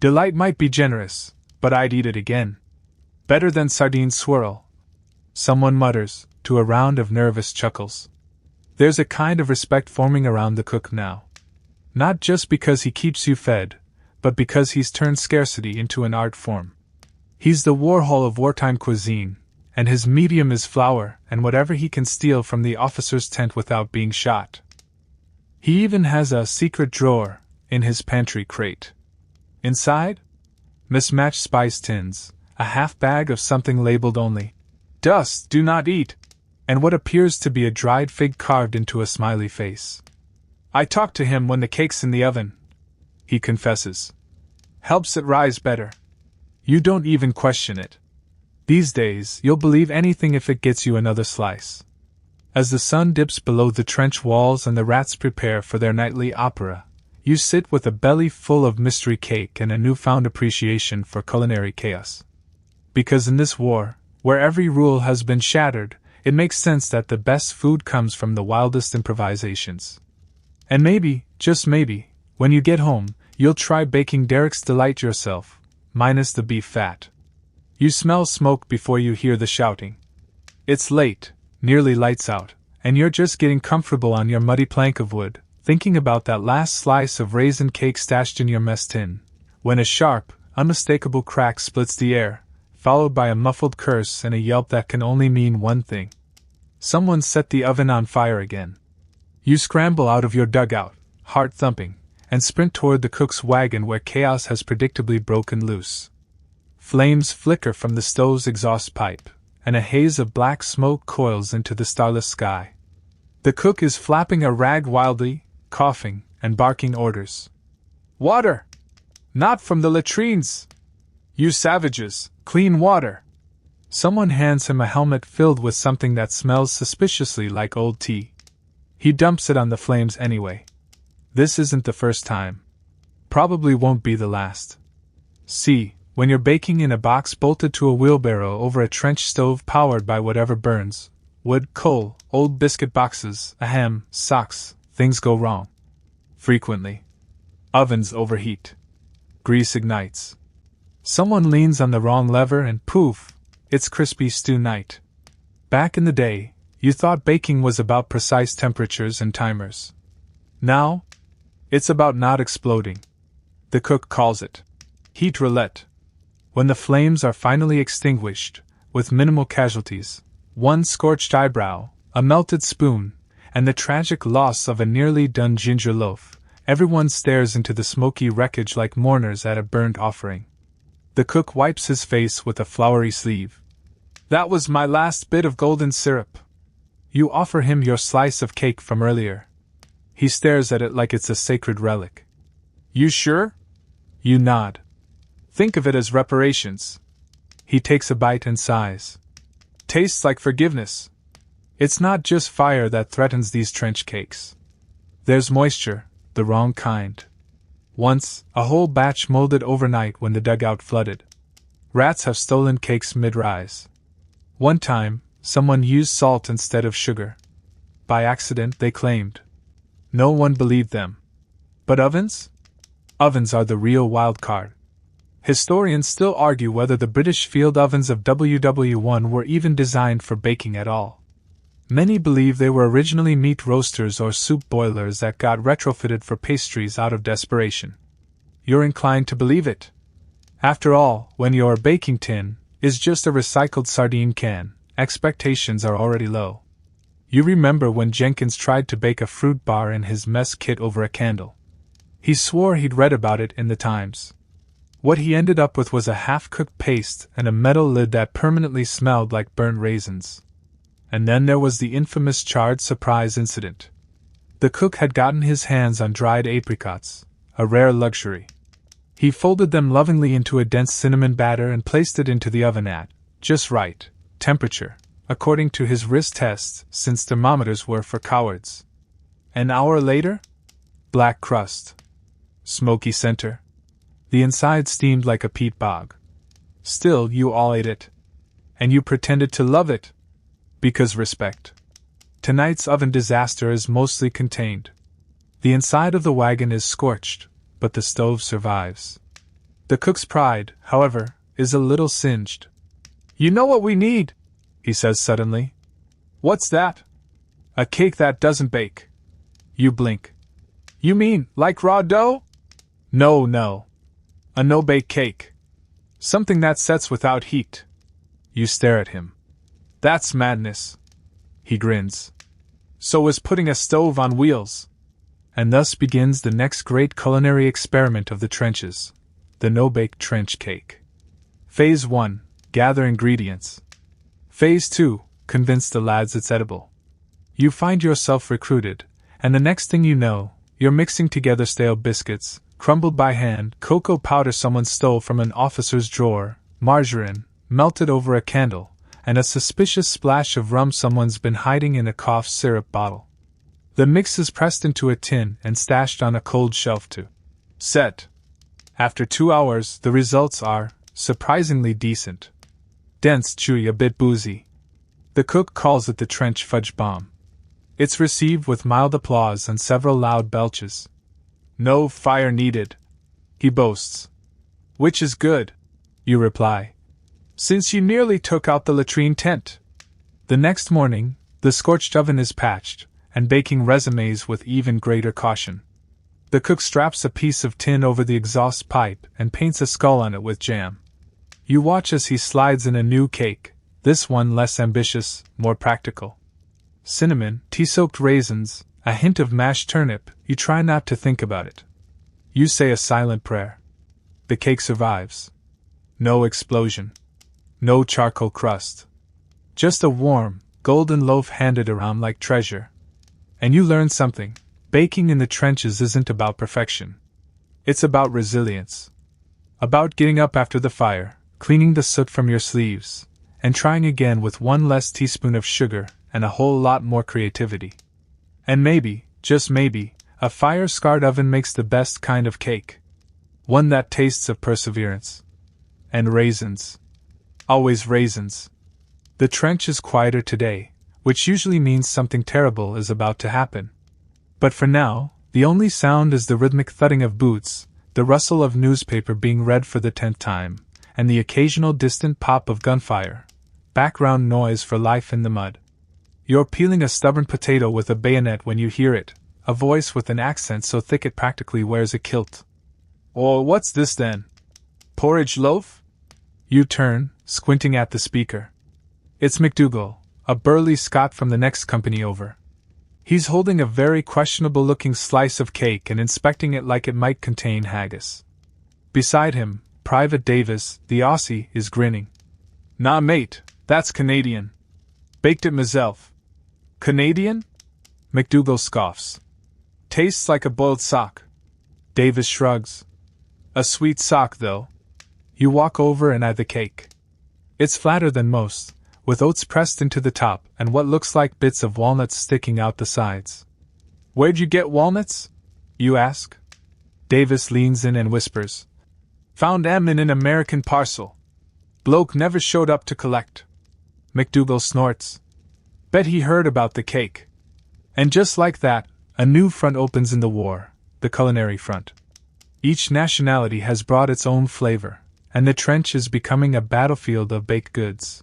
Delight might be generous, but I'd eat it again. Better than sardine swirl. Someone mutters, to a round of nervous chuckles. There's a kind of respect forming around the cook now. Not just because he keeps you fed, but because he's turned scarcity into an art form. He's the Warhol of wartime cuisine, and his medium is flour and whatever he can steal from the officer's tent without being shot. He even has a secret drawer in his pantry crate. Inside? Mismatched spice tins, a half bag of something labeled only "Dust, do not eat," and what appears to be a dried fig carved into a smiley face. "I talk to him when the cake's in the oven," he confesses. "Helps it rise better." You don't even question it. These days, you'll believe anything if it gets you another slice. As the sun dips below the trench walls and the rats prepare for their nightly opera, you sit with a belly full of mystery cake and a newfound appreciation for culinary chaos. Because in this war, where every rule has been shattered, it makes sense that the best food comes from the wildest improvisations. And maybe, just maybe, when you get home, you'll try baking Derek's Delight yourself, minus the beef fat. You smell smoke before you hear the shouting. It's late, nearly lights out, and you're just getting comfortable on your muddy plank of wood, thinking about that last slice of raisin cake stashed in your mess tin, when a sharp, unmistakable crack splits the air, followed by a muffled curse and a yelp that can only mean one thing. Someone set the oven on fire again. You scramble out of your dugout, heart thumping, and sprint toward the cook's wagon where chaos has predictably broken loose. Flames flicker from the stove's exhaust pipe, and a haze of black smoke coils into the starless sky. The cook is flapping a rag wildly, coughing, and barking orders. "Water! Not from the latrines! You savages, clean water!" Someone hands him a helmet filled with something that smells suspiciously like old tea. He dumps it on the flames anyway. This isn't the first time. Probably won't be the last. See, when you're baking in a box bolted to a wheelbarrow over a trench stove powered by whatever burns, wood, coal, old biscuit boxes, a ham, socks, things go wrong. Frequently. Ovens overheat. Grease ignites. Someone leans on the wrong lever and poof, it's crispy stew night. Back in the day, you thought baking was about precise temperatures and timers. Now, it's about not exploding. The cook calls it heat roulette. When the flames are finally extinguished, with minimal casualties, one scorched eyebrow, a melted spoon, and the tragic loss of a nearly done ginger loaf, everyone stares into the smoky wreckage like mourners at a burnt offering. The cook wipes his face with a floury sleeve. "That was my last bit of golden syrup." You offer him your slice of cake from earlier. He stares at it like it's a sacred relic. "You sure?" You nod. "Think of it as reparations." He takes a bite and sighs. "Tastes like forgiveness." It's not just fire that threatens these trench cakes. There's moisture, the wrong kind. Once, a whole batch molded overnight when the dugout flooded. Rats have stolen cakes mid-rise. One time, someone used salt instead of sugar. By accident, they claimed. No one believed them. But ovens? Ovens are the real wild card. Historians still argue whether the British field ovens of WW1 were even designed for baking at all. Many believe they were originally meat roasters or soup boilers that got retrofitted for pastries out of desperation. You're inclined to believe it. After all, when your baking tin is just a recycled sardine can, expectations are already low. You remember when Jenkins tried to bake a fruit bar in his mess kit over a candle. He swore he'd read about it in the Times. What he ended up with was a half-cooked paste and a metal lid that permanently smelled like burnt raisins. And then there was the infamous charred surprise incident. The cook had gotten his hands on dried apricots, a rare luxury. He folded them lovingly into a dense cinnamon batter and placed it into the oven at just right temperature, according to his wrist tests, since thermometers were for cowards. An hour later? Black crust. Smoky center. The inside steamed like a peat bog. Still, you all ate it. And you pretended to love it. Because respect. Tonight's oven disaster is mostly contained. The inside of the wagon is scorched, but the stove survives. The cook's pride, however, is a little singed. You know what we need? He says suddenly. What's that? A cake that doesn't bake. You blink. You mean, like raw dough? No. A no-bake cake. Something that sets without heat. You stare at him. That's madness. He grins. So is putting a stove on wheels. And thus begins the next great culinary experiment of the trenches, the no-bake trench cake. Phase 1. Gather ingredients. Phase 2. Convince the lads it's edible. You find yourself recruited, and the next thing you know, you're mixing together stale biscuits, crumbled by hand, cocoa powder someone stole from an officer's drawer, margarine, melted over a candle, and a suspicious splash of rum someone's been hiding in a cough syrup bottle. The mix is pressed into a tin and stashed on a cold shelf to set. After 2 hours, the results are surprisingly decent. Dense, chewy, a bit boozy. The cook calls it the trench fudge bomb. It's received with mild applause and several loud belches. No fire needed, he boasts. Which is good, you reply, since you nearly took out the latrine tent. The next morning, the scorched oven is patched, and baking resumes with even greater caution. The cook straps a piece of tin over the exhaust pipe and paints a skull on it with jam. You watch as he slides in a new cake, this one less ambitious, more practical. Cinnamon, tea-soaked raisins, a hint of mashed turnip. You try not to think about it. You say a silent prayer. The cake survives. No explosion. No charcoal crust. Just a warm, golden loaf handed around like treasure. And you learn something. Baking in the trenches isn't about perfection. It's about resilience. About getting up after the fire, cleaning the soot from your sleeves, and trying again with one less teaspoon of sugar and a whole lot more creativity. And maybe, just maybe, a fire-scarred oven makes the best kind of cake. One that tastes of perseverance. And raisins. Always raisins. The trench is quieter today, which usually means something terrible is about to happen. But for now, the only sound is the rhythmic thudding of boots, the rustle of newspaper being read for the 10th time, and the occasional distant pop of gunfire. Background noise for life in the mud. You're peeling a stubborn potato with a bayonet when you hear it, a voice with an accent so thick it practically wears a kilt. Oh, what's this then? Porridge loaf? You turn, squinting at the speaker. It's McDougal, a burly Scot from the next company over. He's holding a very questionable-looking slice of cake and inspecting it like it might contain haggis. Beside him, Private Davis, the Aussie, is grinning. Nah, mate, that's Canadian. Baked it myself. Canadian? McDougal scoffs. Tastes like a boiled sock. Davis shrugs. A sweet sock, though. You walk over and eye the cake. It's flatter than most, with oats pressed into the top and what looks like bits of walnuts sticking out the sides. Where'd you get walnuts? You ask. Davis leans in and whispers. Found M in an American parcel. Bloke never showed up to collect. McDougal snorts. Bet he heard about the cake. And just like that, a new front opens in the war, the culinary front. Each nationality has brought its own flavor, and the trench is becoming a battlefield of baked goods.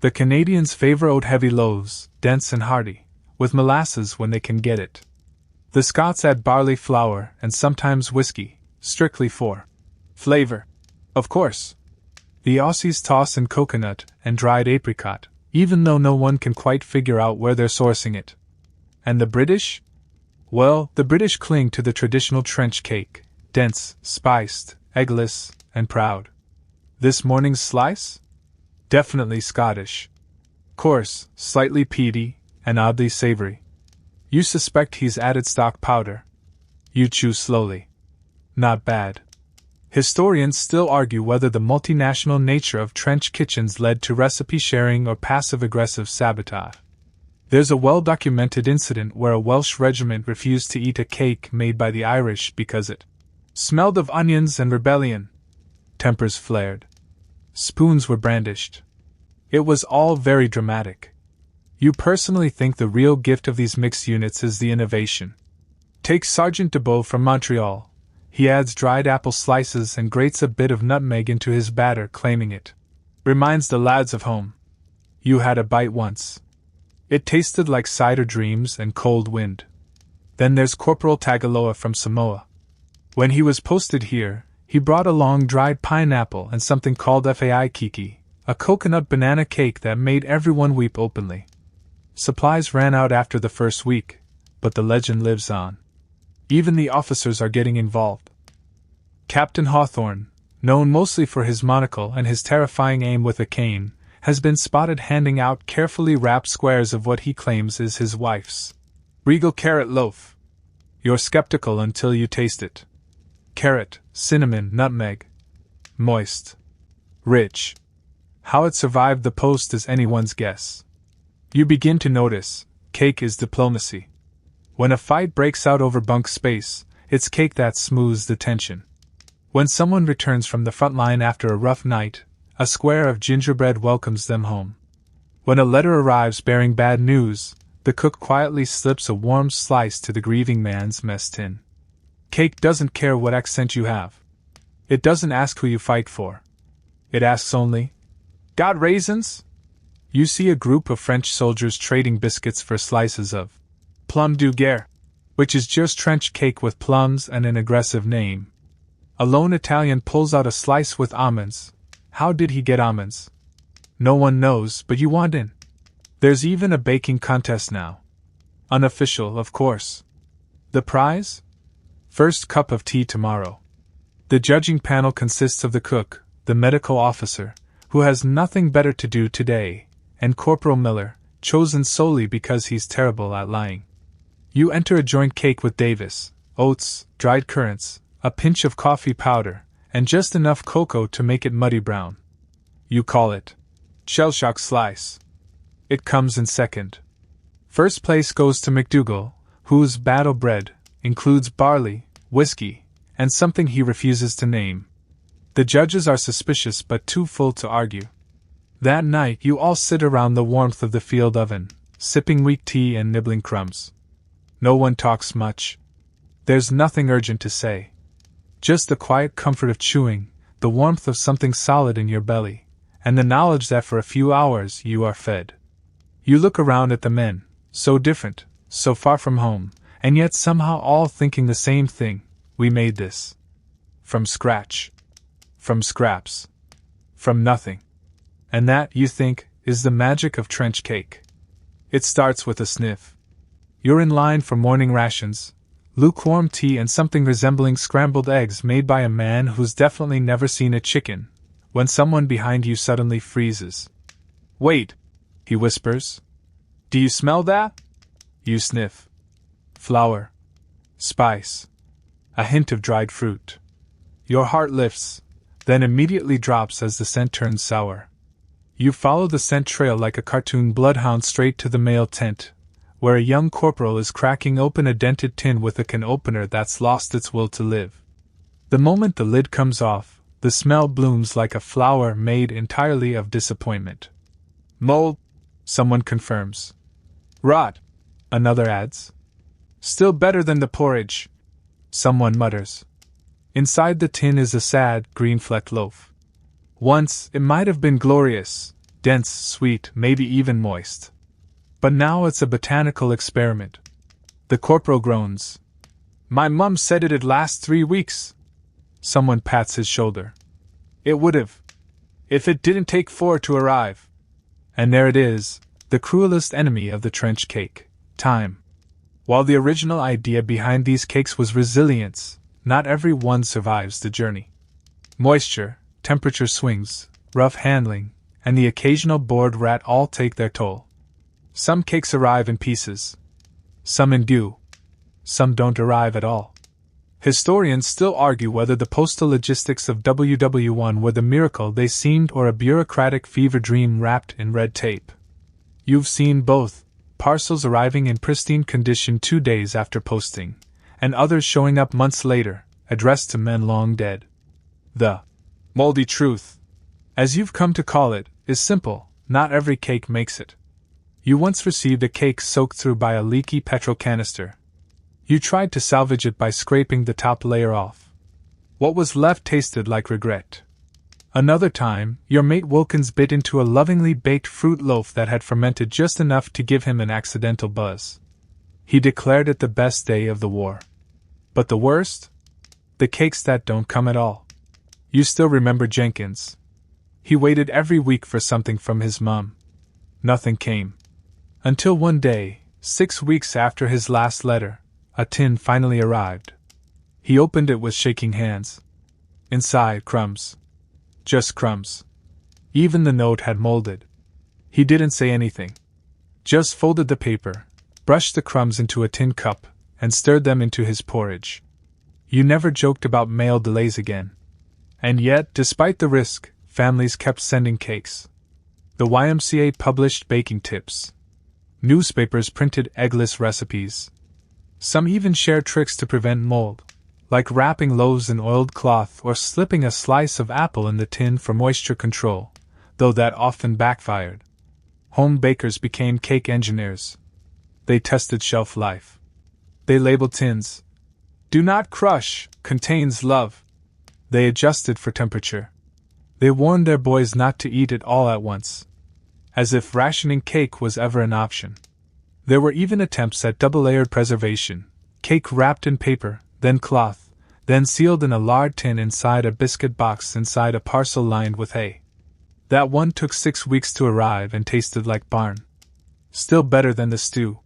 The Canadians favor oat-heavy loaves, dense and hearty, with molasses when they can get it. The Scots add barley flour and sometimes whiskey, strictly for flavor. Of course. The Aussies toss in coconut and dried apricot, even though no one can quite figure out where they're sourcing it. And the British? Well, the British cling to the traditional trench cake, dense, spiced, eggless, and proud. This morning's slice? Definitely Scottish. Coarse, slightly peaty, and oddly savory. You suspect he's added stock powder. You chew slowly. Not bad. Historians still argue whether the multinational nature of trench kitchens led to recipe sharing or passive-aggressive sabotage. There's a well-documented incident where a Welsh regiment refused to eat a cake made by the Irish because it smelled of onions and rebellion. Tempers flared. Spoons were brandished. It was all very dramatic. You personally think the real gift of these mixed units is the innovation. Take Sergeant Debeau from Montreal. He adds dried apple slices and grates a bit of nutmeg into his batter, claiming it reminds the lads of home. You had a bite once. It tasted like cider dreams and cold wind. Then there's Corporal Tagaloa from Samoa. When he was posted here, he brought along dried pineapple and something called fai kiki, a coconut banana cake that made everyone weep openly. Supplies ran out after the first week, but the legend lives on. Even the officers are getting involved. Captain Hawthorne, known mostly for his monocle and his terrifying aim with a cane, has been spotted handing out carefully wrapped squares of what he claims is his wife's regal carrot loaf. You're skeptical until you taste it. Carrot, cinnamon, nutmeg. Moist. Rich. How it survived the post is anyone's guess. You begin to notice, cake is diplomacy. When a fight breaks out over bunk space, it's cake that smooths the tension. When someone returns from the front line after a rough night, a square of gingerbread welcomes them home. When a letter arrives bearing bad news, the cook quietly slips a warm slice to the grieving man's mess tin. Cake doesn't care what accent you have. It doesn't ask who you fight for. It asks only, "Got raisins?" You see a group of French soldiers trading biscuits for slices of plum du guerre, which is just trench cake with plums and an aggressive name. A lone Italian pulls out a slice with almonds. How did he get almonds? No one knows, but you want in. There's even a baking contest now. Unofficial, of course. The prize? First cup of tea tomorrow. The judging panel consists of the cook, the medical officer, who has nothing better to do today, and Corporal Miller, chosen solely because he's terrible at lying. You enter a joint cake with Davis, oats, dried currants, a pinch of coffee powder, and just enough cocoa to make it muddy brown. You call it shell-shock slice. It comes in second. First place goes to McDougal, whose battle bread includes barley, whiskey, and something he refuses to name. The judges are suspicious but too full to argue. That night you all sit around the warmth of the field oven, sipping weak tea and nibbling crumbs. No one talks much. There's nothing urgent to say. Just the quiet comfort of chewing, the warmth of something solid in your belly, and the knowledge that for a few hours you are fed. You look around at the men, so different, so far from home, and yet somehow all thinking the same thing: we made this. From scratch. From scraps. From nothing. And that, you think, is the magic of trench cake. It starts with a sniff. You're in line for morning rations, lukewarm tea and something resembling scrambled eggs made by a man who's definitely never seen a chicken, when someone behind you suddenly freezes. "Wait," he whispers. "Do you smell that?" You sniff. Flour. Spice. A hint of dried fruit. Your heart lifts, then immediately drops as the scent turns sour. You follow the scent trail like a cartoon bloodhound straight to the mail tent, where a young corporal is cracking open a dented tin with a can opener that's lost its will to live. The moment the lid comes off, the smell blooms like a flower made entirely of disappointment. Mold, someone confirms. Rot, another adds. Still better than the porridge, someone mutters. Inside the tin is a sad, green-flecked loaf. Once, it might have been glorious, dense, sweet, maybe even moist. But now it's a botanical experiment. The corporal groans. My mum said it'd last 3 weeks. Someone pats his shoulder. It would have, if it didn't take 4 to arrive. And there it is, the cruelest enemy of the trench cake, time. While the original idea behind these cakes was resilience, not every one survives the journey. Moisture, temperature swings, rough handling, and the occasional bored rat all take their toll. Some cakes arrive in pieces. Some in dew. Some don't arrive at all. Historians still argue whether the postal logistics of WW1 were the miracle they seemed or a bureaucratic fever dream wrapped in red tape. You've seen both, parcels arriving in pristine condition 2 days after posting, and others showing up months later, addressed to men long dead. The moldy truth, as you've come to call it, is simple: not every cake makes it. You once received a cake soaked through by a leaky petrol canister. You tried to salvage it by scraping the top layer off. What was left tasted like regret. Another time, your mate Wilkins bit into a lovingly baked fruit loaf that had fermented just enough to give him an accidental buzz. He declared it the best day of the war. But the worst? The cakes that don't come at all. You still remember Jenkins. He waited every week for something from his mum. Nothing came. Until one day, 6 weeks after his last letter, a tin finally arrived. He opened it with shaking hands. Inside, crumbs. Just crumbs. Even the note had molded. He didn't say anything. Just folded the paper, brushed the crumbs into a tin cup, and stirred them into his porridge. You never joked about mail delays again. And yet, despite the risk, families kept sending cakes. The YMCA published baking tips. Newspapers printed eggless recipes. Some even shared tricks to prevent mold, like wrapping loaves in oiled cloth or slipping a slice of apple in the tin for moisture control, though that often backfired. Home bakers became cake engineers. They tested shelf life. They labeled tins. Do not crush, contains love. They adjusted for temperature. They warned their boys not to eat it all at once. As if rationing cake was ever an option. There were even attempts at double-layered preservation, cake wrapped in paper, then cloth, then sealed in a lard tin inside a biscuit box inside a parcel lined with hay. That one took 6 weeks to arrive and tasted like barn. Still better than the stew.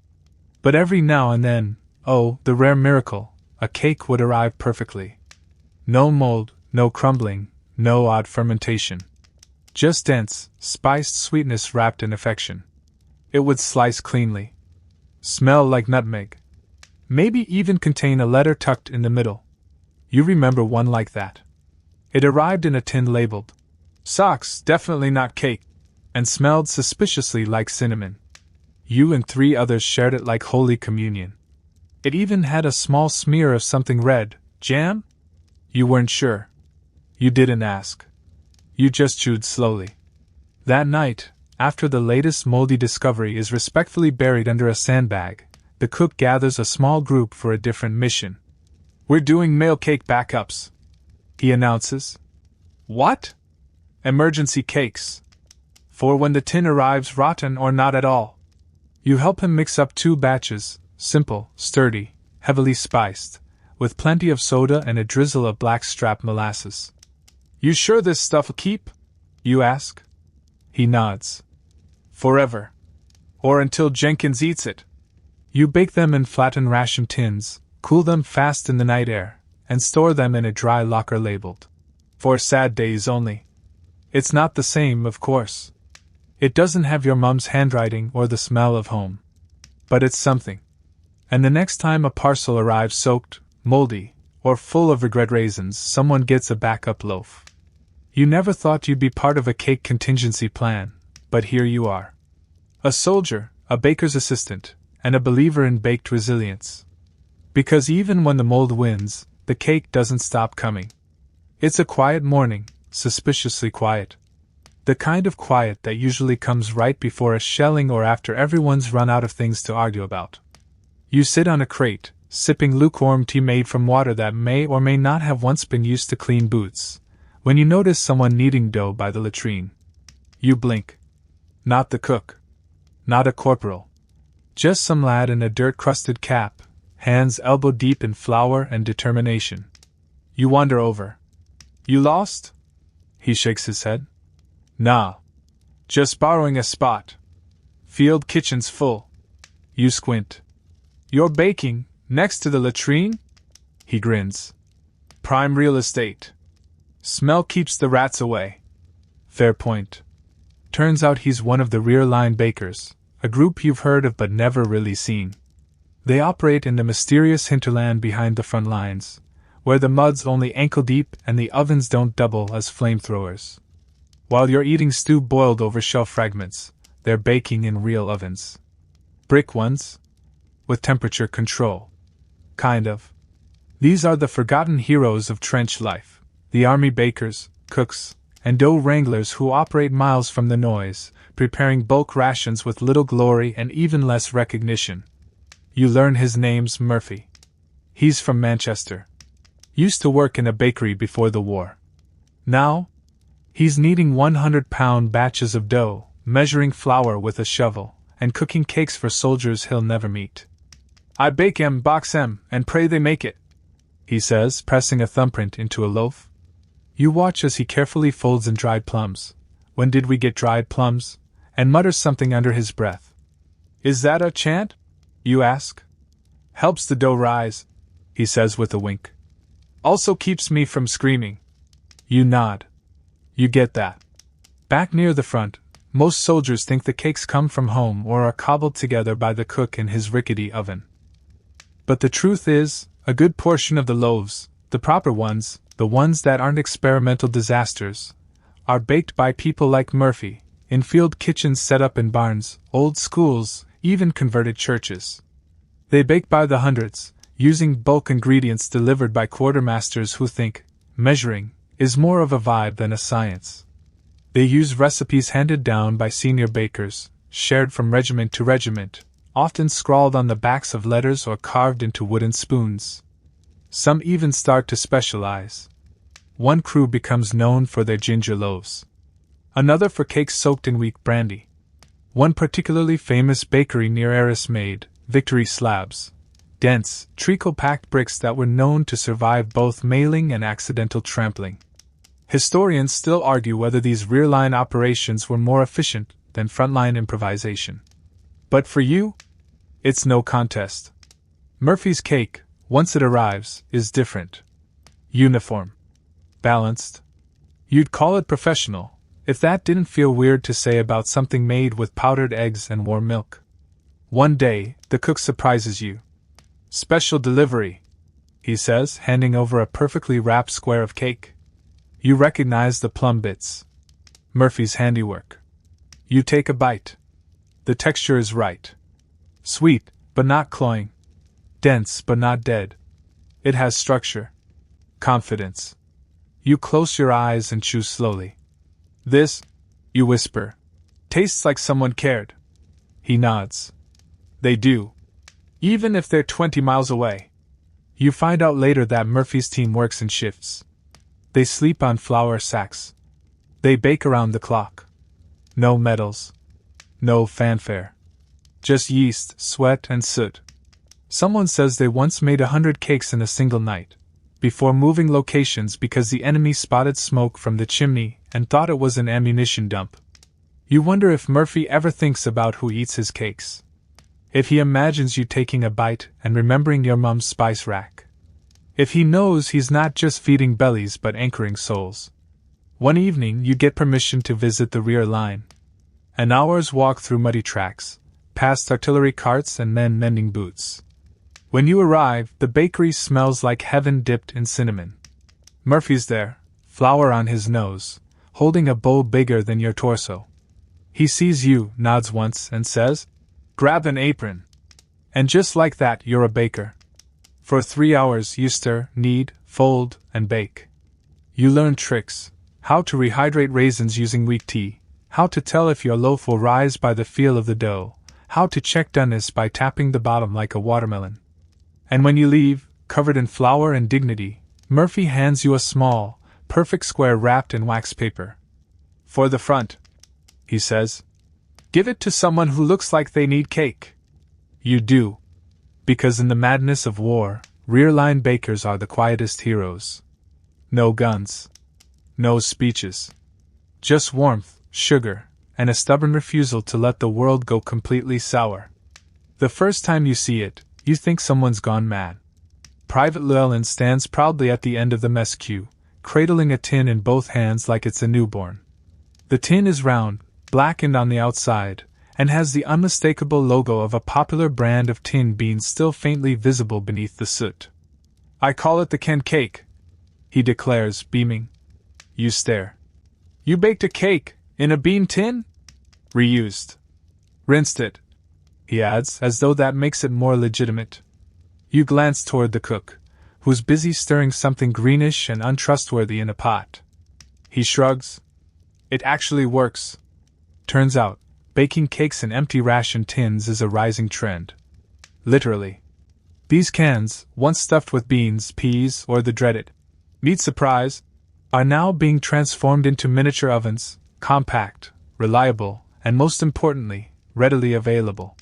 But every now and then, oh, the rare miracle, a cake would arrive perfectly. No mold, no crumbling, no odd fermentation. Just dense, spiced sweetness wrapped in affection. It would slice cleanly. Smell like nutmeg. Maybe even contain a letter tucked in the middle. You remember one like that. It arrived in a tin labeled "Socks, definitely not cake," and smelled suspiciously like cinnamon. You and 3 others shared it like Holy Communion. It even had a small smear of something red. Jam? You weren't sure. You didn't ask. You just chewed slowly. That night, after the latest moldy discovery is respectfully buried under a sandbag, the cook gathers a small group for a different mission. We're doing mail cake backups, he announces. What? Emergency cakes. For when the tin arrives rotten or not at all. You help him mix up 2 batches, simple, sturdy, heavily spiced, with plenty of soda and a drizzle of blackstrap molasses. You sure this stuff'll keep? You ask. He nods. Forever. Or until Jenkins eats it. You bake them in flattened ration tins, cool them fast in the night air, and store them in a dry locker labeled "For sad days only." It's not the same, of course. It doesn't have your mum's handwriting or the smell of home. But it's something. And the next time a parcel arrives soaked, moldy, or full of regret raisins, someone gets a backup loaf. You never thought you'd be part of a cake contingency plan, but here you are. A soldier, a baker's assistant, and a believer in baked resilience. Because even when the mold wins, the cake doesn't stop coming. It's a quiet morning, suspiciously quiet. The kind of quiet that usually comes right before a shelling or after everyone's run out of things to argue about. You sit on a crate, sipping lukewarm tea made from water that may or may not have once been used to clean boots, when you notice someone kneading dough by the latrine. You blink. Not the cook. Not a corporal. Just some lad in a dirt-crusted cap, hands elbow-deep in flour and determination. You wander over. You lost? He shakes his head. Nah. Just borrowing a spot. Field kitchen's full. You squint. You're baking, next to the latrine? He grins. Prime real estate. Smell keeps the rats away. Fair point. Turns out he's one of the rear-line bakers, a group you've heard of but never really seen. They operate in the mysterious hinterland behind the front lines, where the mud's only ankle-deep and the ovens don't double as flamethrowers. While you're eating stew boiled over shell fragments, they're baking in real ovens. Brick ones? With temperature control. Kind of. These are the forgotten heroes of trench life, the army bakers, cooks, and dough wranglers who operate miles from the noise, preparing bulk rations with little glory and even less recognition. You learn his name's Murphy. He's from Manchester. Used to work in a bakery before the war. Now, he's kneading 100-pound batches of dough, measuring flour with a shovel, and cooking cakes for soldiers he'll never meet. I bake 'em, box 'em, and pray they make it, he says, pressing a thumbprint into a loaf. You watch as he carefully folds in dried plums. When did we get dried plums? And mutters something under his breath. Is that a chant? You ask. Helps the dough rise, he says with a wink. Also keeps me from screaming. You nod. You get that. Back near the front, most soldiers think the cakes come from home or are cobbled together by the cook in his rickety oven. But the truth is, a good portion of the loaves, the proper ones, the ones that aren't experimental disasters, are baked by people like Murphy, in field kitchens set up in barns, old schools, even converted churches. They bake by the hundreds, using bulk ingredients delivered by quartermasters who think measuring is more of a vibe than a science. They use recipes handed down by senior bakers, shared from regiment to regiment, often scrawled on the backs of letters or carved into wooden spoons. Some even start to specialize. One crew becomes known for their ginger loaves. Another for cakes soaked in weak brandy. One particularly famous bakery near Arras made Victory slabs, dense, treacle-packed bricks that were known to survive both mailing and accidental trampling. Historians still argue whether these rear-line operations were more efficient than front-line improvisation. But for you, it's no contest. Murphy's cake, once it arrives, is different. Uniform. Balanced. You'd call it professional, if that didn't feel weird to say about something made with powdered eggs and warm milk. One day, the cook surprises you. Special delivery, he says, handing over a perfectly wrapped square of cake. You recognize the plum bits. Murphy's handiwork. You take a bite. The texture is right. Sweet, but not cloying. Dense, but not dead. It has structure. Confidence. You close your eyes and chew slowly. This, you whisper, tastes like someone cared. He nods. They do. Even if they're 20 miles away. You find out later that Murphy's team works in shifts. They sleep on flour sacks. They bake around the clock. No medals. No fanfare. Just yeast, sweat, and soot. Someone says they once made 100 cakes in a single night, before moving locations because the enemy spotted smoke from the chimney and thought it was an ammunition dump. You wonder if Murphy ever thinks about who eats his cakes. If he imagines you taking a bite and remembering your mom's spice rack. If he knows he's not just feeding bellies but anchoring souls. One evening you get permission to visit the rear line. An hour's walk through muddy tracks, past artillery carts and men mending boots. When you arrive, the bakery smells like heaven dipped in cinnamon. Murphy's there, flour on his nose, holding a bowl bigger than your torso. He sees you, nods once, and says, "Grab an apron." And just like that, you're a baker. For 3 hours you stir, knead, fold, and bake. You learn tricks: how to rehydrate raisins using weak tea, how to tell if your loaf will rise by the feel of the dough, how to check doneness by tapping the bottom like a watermelon. And when you leave, covered in flour and dignity, Murphy hands you a small, perfect square wrapped in wax paper. For the front, he says. Give it to someone who looks like they need cake. You do. Because in the madness of war, rear-line bakers are the quietest heroes. No guns. No speeches. Just warmth, sugar, and a stubborn refusal to let the world go completely sour. The first time you see it, you think someone's gone mad. Private Llewellyn stands proudly at the end of the mess queue, cradling a tin in both hands like it's a newborn. The tin is round, blackened on the outside, and has the unmistakable logo of a popular brand of tin beans still faintly visible beneath the soot. I call it the Ken cake, he declares, beaming. You stare. You baked a cake, in a bean tin? Reused. Rinsed it, he adds, as though that makes it more legitimate. You glance toward the cook, who's busy stirring something greenish and untrustworthy in a pot. He shrugs. It actually works. Turns out, baking cakes in empty ration tins is a rising trend. Literally. These cans, once stuffed with beans, peas, or the dreaded meat surprise, are now being transformed into miniature ovens, compact, reliable, and most importantly, readily available.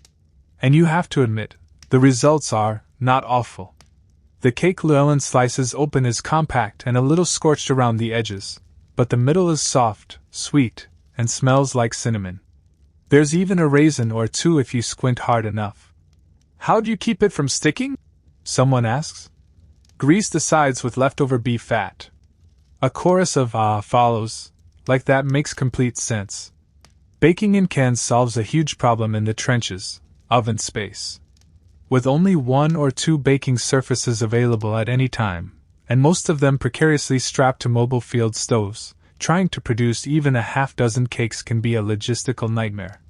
And you have to admit, the results are not awful. The cake Llewellyn slices open is compact and a little scorched around the edges, but the middle is soft, sweet, and smells like cinnamon. There's even a raisin or two if you squint hard enough. How do you keep it from sticking? Someone asks. Grease the sides with leftover beef fat. A chorus of ah follows, like that makes complete sense. Baking in cans solves a huge problem in the trenches, oven space. With only 1 or 2 baking surfaces available at any time, and most of them precariously strapped to mobile field stoves, trying to produce even a half-dozen cakes can be a logistical nightmare.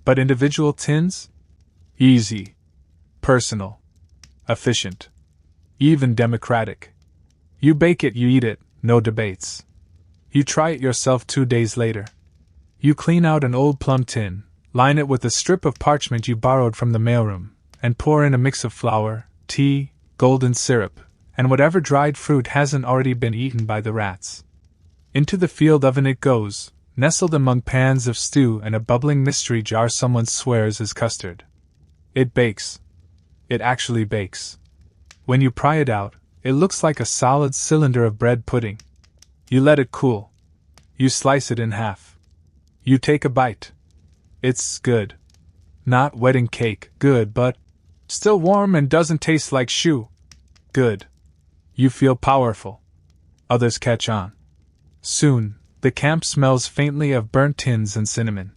But individual tins? Easy. Personal. Efficient. Even democratic. You bake it, you eat it, no debates. You try it yourself 2 days later. You clean out an old plum tin, line it with a strip of parchment you borrowed from the mailroom, and pour in a mix of flour, tea, golden syrup, and whatever dried fruit hasn't already been eaten by the rats. Into the field oven it goes, nestled among pans of stew and a bubbling mystery jar someone swears is custard. It bakes. It actually bakes. When you pry it out, it looks like a solid cylinder of bread pudding. You let it cool. You slice it in half. You take a bite. It's good. Not wedding cake, good, but still warm and doesn't taste like shoe. Good. You feel powerful. Others catch on. Soon, the camp smells faintly of burnt tins and cinnamon.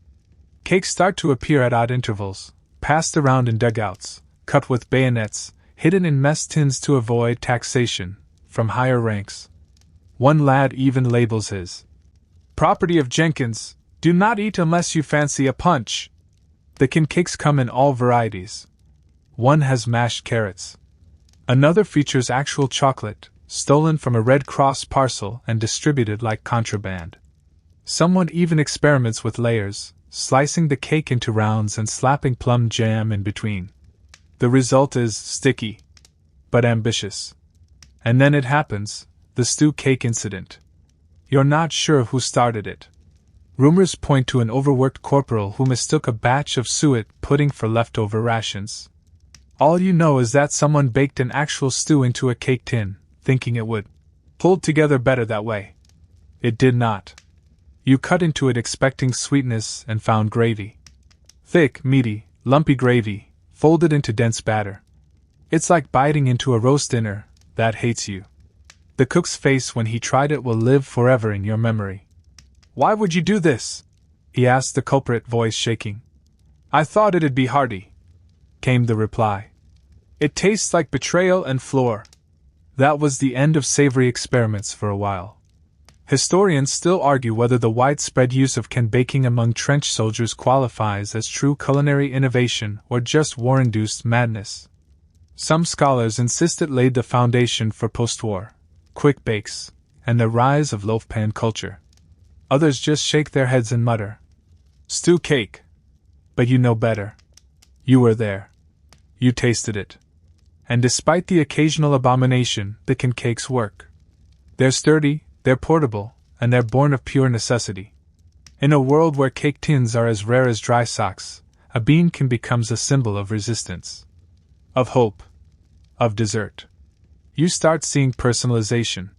Cakes start to appear at odd intervals, passed around in dugouts, cut with bayonets, hidden in mess tins to avoid taxation, from higher ranks. One lad even labels his property of Jenkins, "Do not eat unless you fancy a punch." The Kin cakes come in all varieties. One has mashed carrots. Another features actual chocolate, stolen from a Red Cross parcel and distributed like contraband. Someone even experiments with layers, slicing the cake into rounds and slapping plum jam in between. The result is sticky, but ambitious. And then it happens, the stew cake incident. You're not sure who started it. Rumors point to an overworked corporal who mistook a batch of suet pudding for leftover rations. All you know is that someone baked an actual stew into a cake tin, thinking it would hold together better that way. It did not. You cut into it expecting sweetness and found gravy. Thick, meaty, lumpy gravy, folded into dense batter. It's like biting into a roast dinner that hates you. The cook's face when he tried it will live forever in your memory. "Why would you do this?" he asked, the culprit voice shaking. "I thought it'd be hearty," came the reply. "It tastes like betrayal and flour." That was the end of savory experiments for a while. Historians still argue whether the widespread use of Ken baking among trench soldiers qualifies as true culinary innovation or just war-induced madness. Some scholars insist it laid the foundation for post-war quick bakes and the rise of loaf pan culture. Others just shake their heads and mutter, "Stew cake." But you know better. You were there. You tasted it. And despite the occasional abomination, the cakes work. They're sturdy, they're portable, and they're born of pure necessity. In a world where cake tins are as rare as dry socks, a bean becomes a symbol of resistance, of hope, of dessert. You start seeing personalization.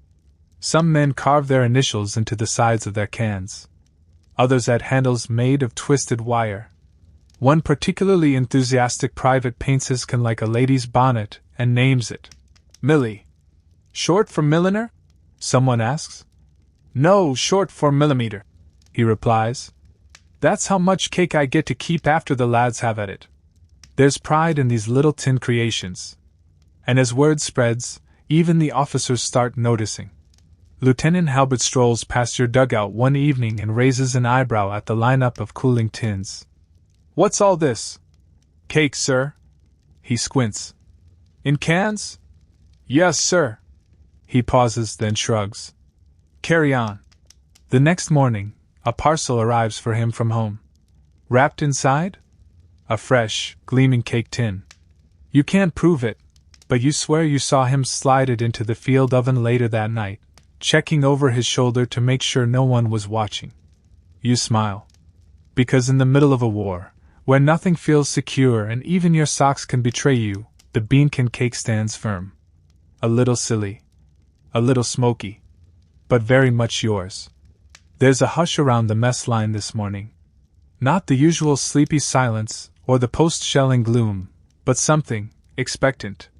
Some men carve their initials into the sides of their cans. Others add handles made of twisted wire. One particularly enthusiastic private paints his can like a lady's bonnet and names it Millie. "Short for milliner?" someone asks. "No, short for millimeter," he replies. "That's how much cake I get to keep after the lads have at it." There's pride in these little tin creations. And as word spreads, even the officers start noticing. Lieutenant Halbert strolls past your dugout one evening and raises an eyebrow at the lineup of cooling tins. "What's all this?" "Cake, sir." He squints. "In cans?" "Yes, sir." He pauses, then shrugs. "Carry on." The next morning, a parcel arrives for him from home. Wrapped inside? A fresh, gleaming cake tin. You can't prove it, but you swear you saw him slide it into the field oven later that night, checking over his shoulder to make sure no one was watching. You smile. Because in the middle of a war, where nothing feels secure and even your socks can betray you, the bean cake stands firm. A little silly. A little smoky. But very much yours. There's a hush around the mess line this morning. Not the usual sleepy silence or the post-shelling gloom, but something expectant.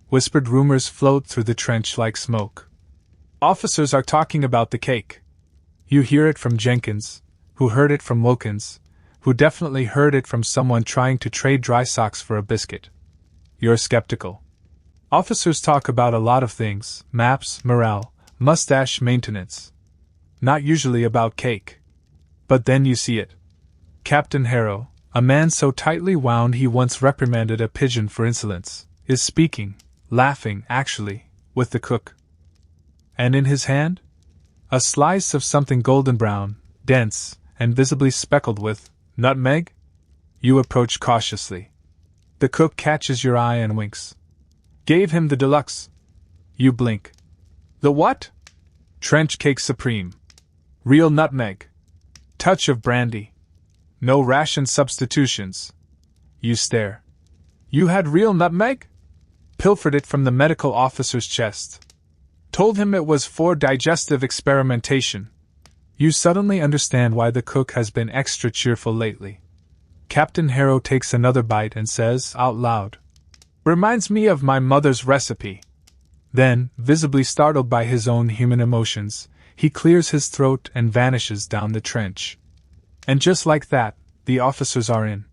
Whispered rumors float through the trench like smoke. Officers are talking about the cake. You hear it from Jenkins, who heard it from Wilkins, who definitely heard it from someone trying to trade dry socks for a biscuit. You're skeptical. Officers talk about a lot of things: maps, morale, mustache maintenance. Not usually about cake. But then you see it. Captain Harrow, a man so tightly wound he once reprimanded a pigeon for insolence, is speaking, laughing actually, with the cook. And in his hand? A slice of something golden brown, dense, and visibly speckled with nutmeg? You approach cautiously. The cook catches your eye and winks. Gave him the deluxe. You blink. The what? Trench cake supreme. Real nutmeg. Touch of brandy. No ration substitutions. You stare. You had real nutmeg? Pilfered it from the medical officer's chest. Told him it was for digestive experimentation. You suddenly understand why the cook has been extra cheerful lately. Captain Harrow takes another bite and says, out loud, "Reminds me of my mother's recipe." Then, visibly startled by his own human emotions, he clears his throat and vanishes down the trench. And just like that, the officers are in.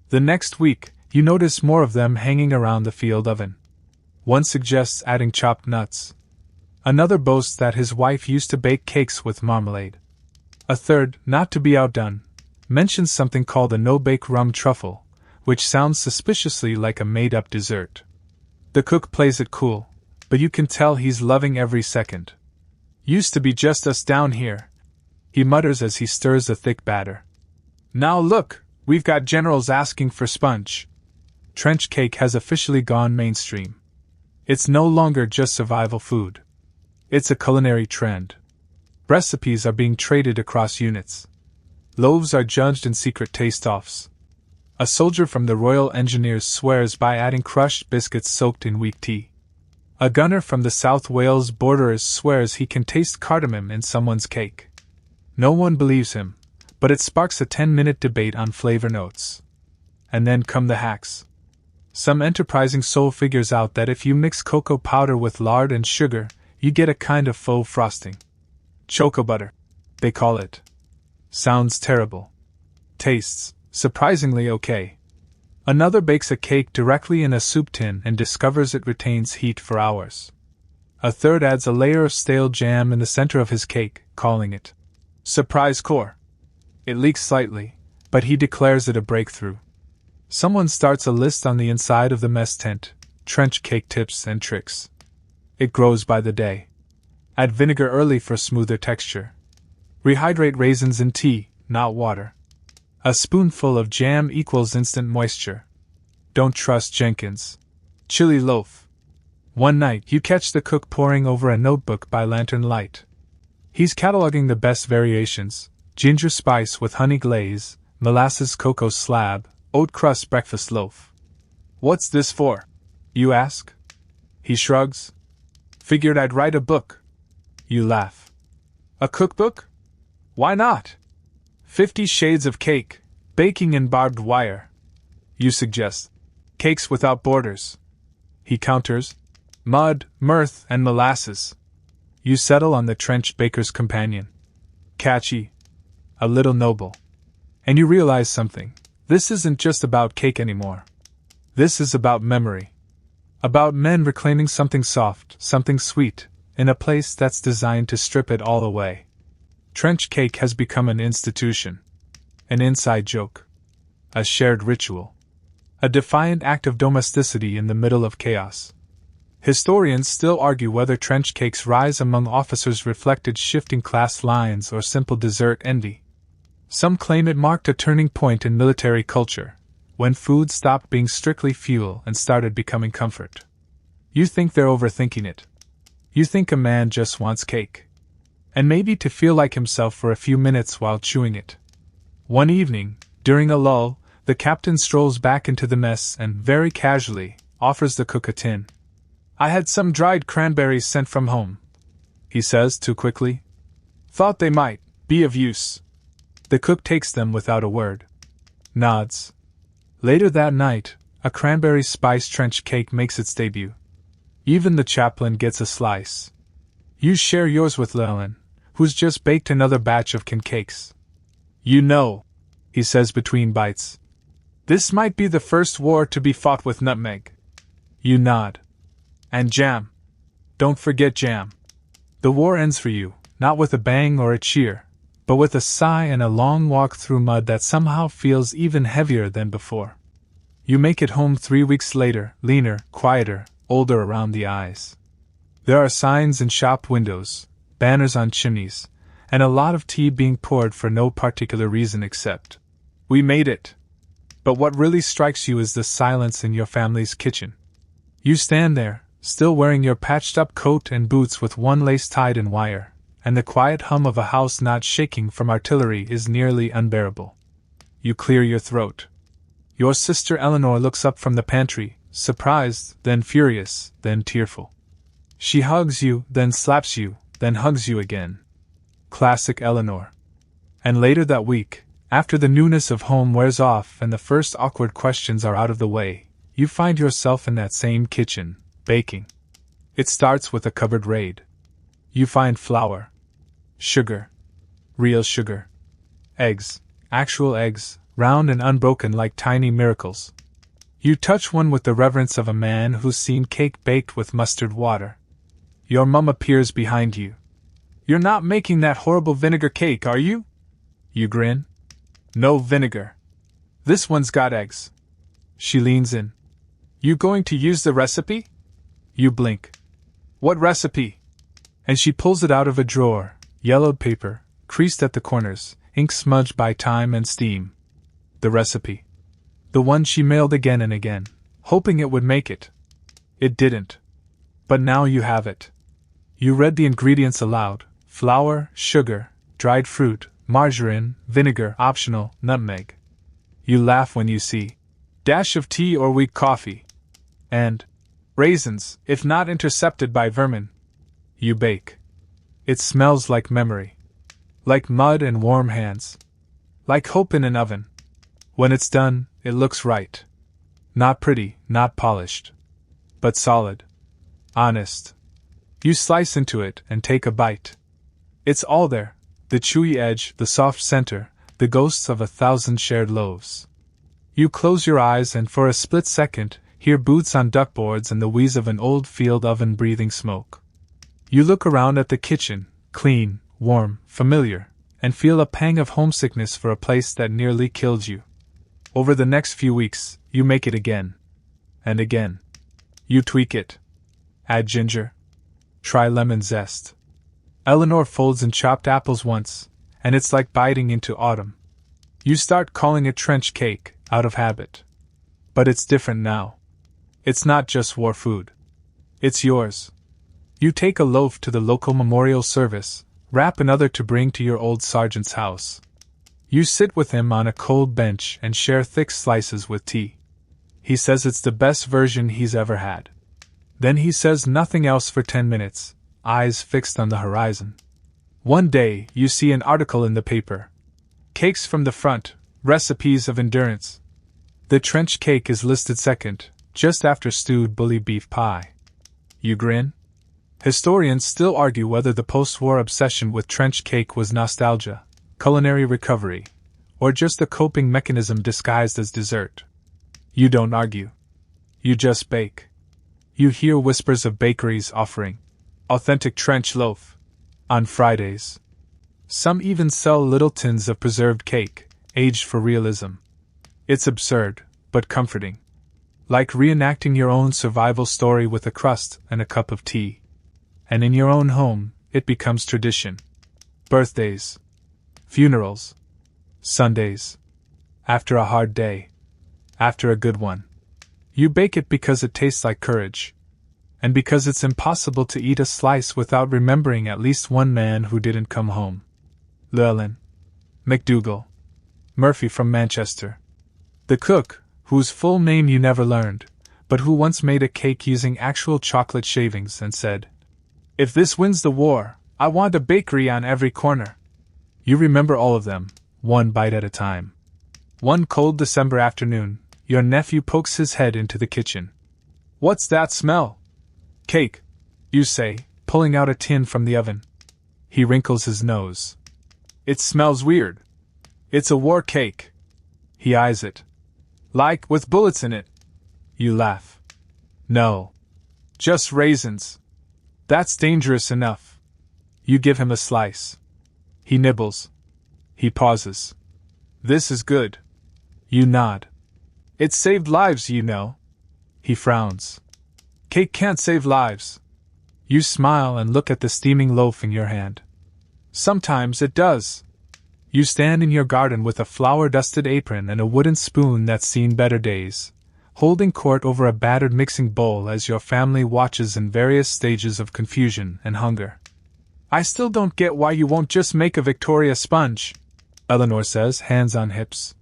The next week, you notice more of them hanging around the field oven. One suggests adding chopped nuts. Another boasts that his wife used to bake cakes with marmalade. A third, not to be outdone, mentions something called a no-bake rum truffle, which sounds suspiciously like a made-up dessert. The cook plays it cool, but you can tell he's loving every second. "Used to be just us down here," he mutters as he stirs a thick batter. "Now look, we've got generals asking for sponge." Trench cake has officially gone mainstream. It's no longer just survival food. It's a culinary trend. Recipes are being traded across units. Loaves are judged in secret taste-offs. A soldier from the Royal Engineers swears by adding crushed biscuits soaked in weak tea. A gunner from the South Wales Borderers swears he can taste cardamom in someone's cake. No one believes him, but it sparks a 10-minute debate on flavor notes. And then come the hacks. Some enterprising soul figures out that if you mix cocoa powder with lard and sugar, you get a kind of faux frosting. Choco butter, they call it. Sounds terrible. Tastes surprisingly okay. Another bakes a cake directly in a soup tin and discovers it retains heat for hours. A third adds a layer of stale jam in the center of his cake, calling it surprise core. It leaks slightly, but he declares it a breakthrough. Someone starts a list on the inside of the mess tent. trench cake tips and tricks. It grows by the day. Add vinegar early for smoother texture. Rehydrate raisins in tea, not water. A spoonful of jam equals instant moisture. Don't trust Jenkins. Chili loaf. One night you catch the cook poring over a notebook by lantern light. He's cataloging the best variations: ginger spice with honey glaze, molasses cocoa slab, oat crust breakfast loaf. What's this for? You ask. He shrugs. Figured I'd write a book. You laugh. A cookbook? Why not? 50 Shades of Cake, Baking in Barbed Wire. You suggest. Cakes without borders. He counters. Mud, mirth, and molasses. You settle on the trench baker's companion. Catchy. A little noble. And you realize something. This isn't just about cake anymore. This is about memory. About men reclaiming something soft, something sweet, in a place that's designed to strip it all away. Trench cake has become an institution. An inside joke. A shared ritual. A defiant act of domesticity in the middle of chaos. Historians still argue whether trench cakes rise among officers reflected shifting class lines or simple dessert envy. Some claim it marked a turning point in military culture, when food stopped being strictly fuel and started becoming comfort. You think they're overthinking it. You think a man just wants cake. And maybe to feel like himself for a few minutes while chewing it. One evening, during a lull, the captain strolls back into the mess and, very casually, offers the cook a tin. I had some dried cranberries sent from home, he says too quickly. Thought they might be of use. The cook takes them without a word. Nods. Later that night, a cranberry spice trench cake makes its debut. Even the chaplain gets a slice. You share yours with Llewellyn, who's just baked another batch of cakes. You know, he says between bites. This might be the first war to be fought with nutmeg. You nod. And jam. Don't forget jam. The war ends for you, not with a bang or a cheer, but with a sigh and a long walk through mud that somehow feels even heavier than before. You make it home 3 weeks later, leaner, quieter, older around the eyes. There are signs in shop windows, banners on chimneys, and a lot of tea being poured for no particular reason except, we made it. But what really strikes you is the silence in your family's kitchen. You stand there, still wearing your patched-up coat and boots with one lace tied in wire, and the quiet hum of a house not shaking from artillery is nearly unbearable. You clear your throat. Your sister Eleanor looks up from the pantry, surprised, then furious, then tearful. She hugs you, then slaps you, then hugs you again. Classic Eleanor. And later that week, after the newness of home wears off and the first awkward questions are out of the way, you find yourself in that same kitchen, baking. It starts with a cupboard raid. You find flour, sugar, real sugar, eggs, actual eggs, round and unbroken like tiny miracles. You touch one with the reverence of a man who's seen cake baked with mustard water. Your mum appears behind you. You're not making that horrible vinegar cake, are you? You grin. No vinegar. This one's got eggs. She leans in. You going to use the recipe? You blink. What recipe? And she pulls it out of a drawer, yellowed paper, creased at the corners, ink smudged by time and steam. The recipe. The one she mailed again and again, hoping it would make it. It didn't. But now you have it. You read the ingredients aloud: flour, sugar, dried fruit, margarine, vinegar, optional, nutmeg. You laugh when you see dash of tea or weak coffee. And raisins, if not intercepted by vermin. You bake. It smells like memory. Like mud and warm hands. Like hope in an oven. When it's done, it looks right. Not pretty, not polished. But solid. Honest. You slice into it and take a bite. It's all there. The chewy edge, the soft center, the ghosts of 1,000 shared loaves. You close your eyes and for a split second, hear boots on duckboards and the wheeze of an old field oven breathing smoke. You look around at the kitchen, clean, warm, familiar, and feel a pang of homesickness for a place that nearly killed you. Over the next few weeks, you make it again. And again. You tweak it. Add ginger. Try lemon zest. Eleanor folds in chopped apples once, and it's like biting into autumn. You start calling it trench cake, out of habit. But it's different now. It's not just war food. It's yours. You take a loaf to the local memorial service, wrap another to bring to your old sergeant's house. You sit with him on a cold bench and share thick slices with tea. He says it's the best version he's ever had. Then he says nothing else for 10 minutes, eyes fixed on the horizon. One day, you see an article in the paper. Cakes from the front, recipes of endurance. The trench cake is listed second, just after stewed bully beef pie. You grin? Historians still argue whether the post-war obsession with trench cake was nostalgia, culinary recovery, or just a coping mechanism disguised as dessert. You don't argue. You just bake. You hear whispers of bakeries offering authentic trench loaf on Fridays. Some even sell little tins of preserved cake, aged for realism. It's absurd, but comforting. Like reenacting your own survival story with a crust and a cup of tea. And in your own home, it becomes tradition. Birthdays. Funerals. Sundays. After a hard day. After a good one. You bake it because it tastes like courage. And because it's impossible to eat a slice without remembering at least one man who didn't come home. Llewellyn. McDougall. Murphy from Manchester. The cook, whose full name you never learned, but who once made a cake using actual chocolate shavings and said, "If this wins the war, I want a bakery on every corner." You remember all of them, one bite at a time. One cold December afternoon, your nephew pokes his head into the kitchen. "What's that smell?" "Cake," you say, pulling out a tin from the oven. He wrinkles his nose. "It smells weird. It's a war cake." He eyes it. "Like, with bullets in it?" You laugh. "No. Just raisins. That's dangerous enough." You give him a slice. He nibbles. He pauses. "This is good." You nod. "It saved lives, you know." He frowns. "Cake can't save lives." You smile and look at the steaming loaf in your hand. "Sometimes it does." You stand in your garden with a flour-dusted apron and a wooden spoon that's seen better days, holding court over a battered mixing bowl as your family watches in various stages of confusion and hunger. "I still don't get why you won't just make a Victoria sponge," Eleanor says, hands on hips.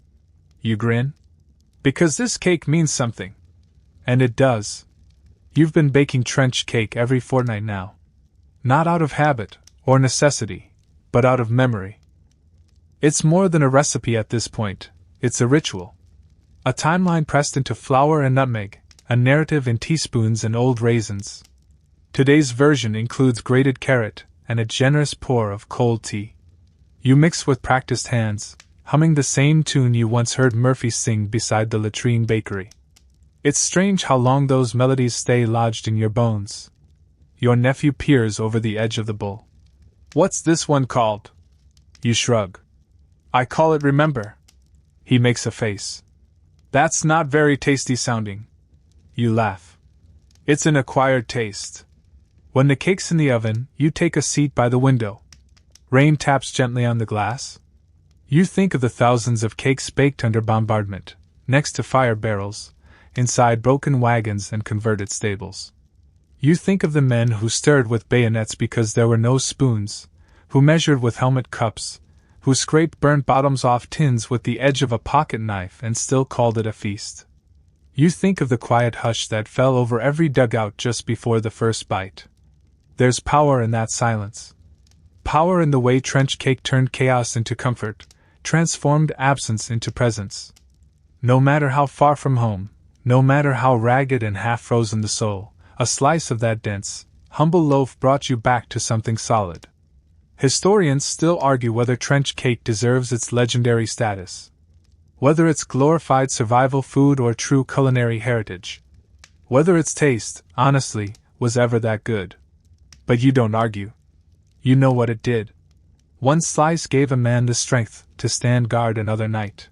You grin. "Because this cake means something." And it does. You've been baking trench cake every fortnight now. Not out of habit or necessity, but out of memory. It's more than a recipe at this point, it's a ritual. A timeline pressed into flour and nutmeg, a narrative in teaspoons and old raisins. Today's version includes grated carrot and a generous pour of cold tea. You mix with practiced hands, humming the same tune you once heard Murphy sing beside the latrine bakery. It's strange how long those melodies stay lodged in your bones. Your nephew peers over the edge of the bowl. "What's this one called?" You shrug. "I call it Remember." He makes a face. "That's not very tasty sounding." You laugh. "It's an acquired taste." When the cake's in the oven, you take a seat by the window. Rain taps gently on the glass. You think of the thousands of cakes baked under bombardment, next to fire barrels, inside broken wagons and converted stables. You think of the men who stirred with bayonets because there were no spoons, who measured with helmet cups, who scraped burnt bottoms off tins with the edge of a pocket knife and still called it a feast. You think of the quiet hush that fell over every dugout just before the first bite. There's power in that silence. Power in the way trench cake turned chaos into comfort, transformed absence into presence. No matter how far from home, no matter how ragged and half-frozen the soul, a slice of that dense, humble loaf brought you back to something solid. Historians still argue whether trench cake deserves its legendary status. Whether it's glorified survival food or true culinary heritage. Whether its taste, honestly, was ever that good. But you don't argue. You know what it did. One slice gave a man the strength to stand guard another night.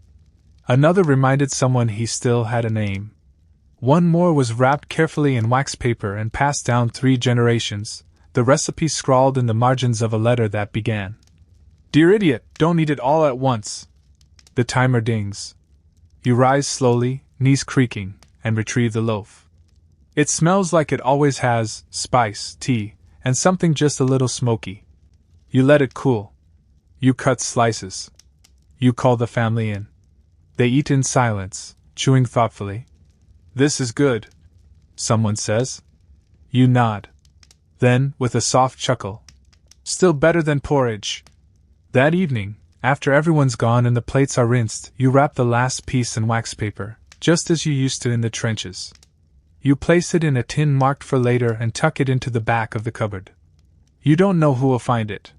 Another reminded someone he still had a name. One more was wrapped carefully in wax paper and passed down 3 generations, the recipe scrawled in the margins of a letter that began, "Dear idiot, don't eat it all at once." The timer dings. You rise slowly, knees creaking, and retrieve the loaf. It smells like it always has, spice, tea, and something just a little smoky. You let it cool. You cut slices. You call the family in. They eat in silence, chewing thoughtfully. "This is good," someone says. You nod. Then, with a soft chuckle, "Still better than porridge." That evening, after everyone's gone and the plates are rinsed, you wrap the last piece in wax paper, just as you used to in the trenches. You place it in a tin marked for later and tuck it into the back of the cupboard. You don't know who will find it.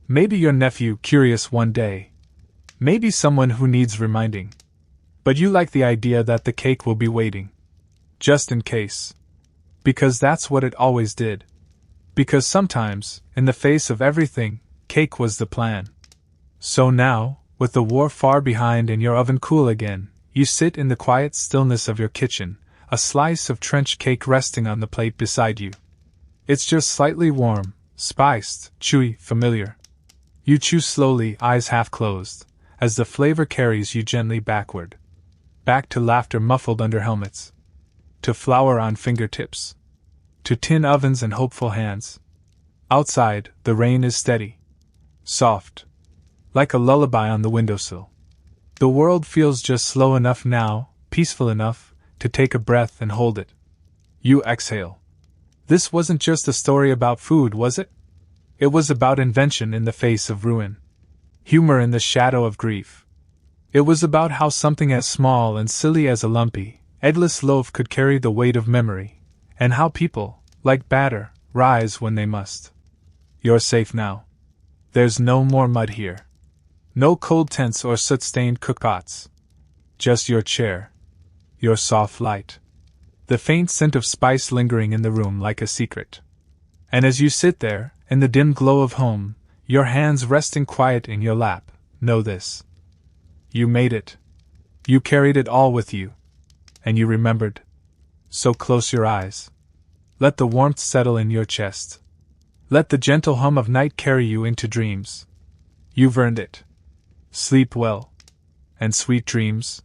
Maybe your nephew, curious one day. Maybe someone who needs reminding. But you like the idea that the cake will be waiting. Just in case. Because that's what it always did. Because sometimes, in the face of everything, cake was the plan. So now, with the war far behind and your oven cool again, you sit in the quiet stillness of your kitchen, a slice of trench cake resting on the plate beside you. It's just slightly warm, spiced, chewy, familiar. You chew slowly, eyes half closed, as the flavor carries you gently backward. Back to laughter muffled under helmets. To flour on fingertips. To tin ovens and hopeful hands. Outside, the rain is steady. Soft. Like a lullaby on the windowsill. The world feels just slow enough now, peaceful enough, to take a breath and hold it. You exhale. This wasn't just a story about food, was it? It was about invention in the face of ruin. Humor in the shadow of grief. It was about how something as small and silly as a lumpy, eggless loaf could carry the weight of memory, and how people, like batter, rise when they must. You're safe now. There's no more mud here. No cold tents or soot-stained cookpots. Just your chair. Your soft light. The faint scent of spice lingering in the room like a secret. And as you sit there, in the dim glow of home, your hands resting quiet in your lap, know this. You made it. You carried it all with you. And you remembered. So close your eyes. Let the warmth settle in your chest. Let the gentle hum of night carry you into dreams. You've earned it. Sleep well. And sweet dreams.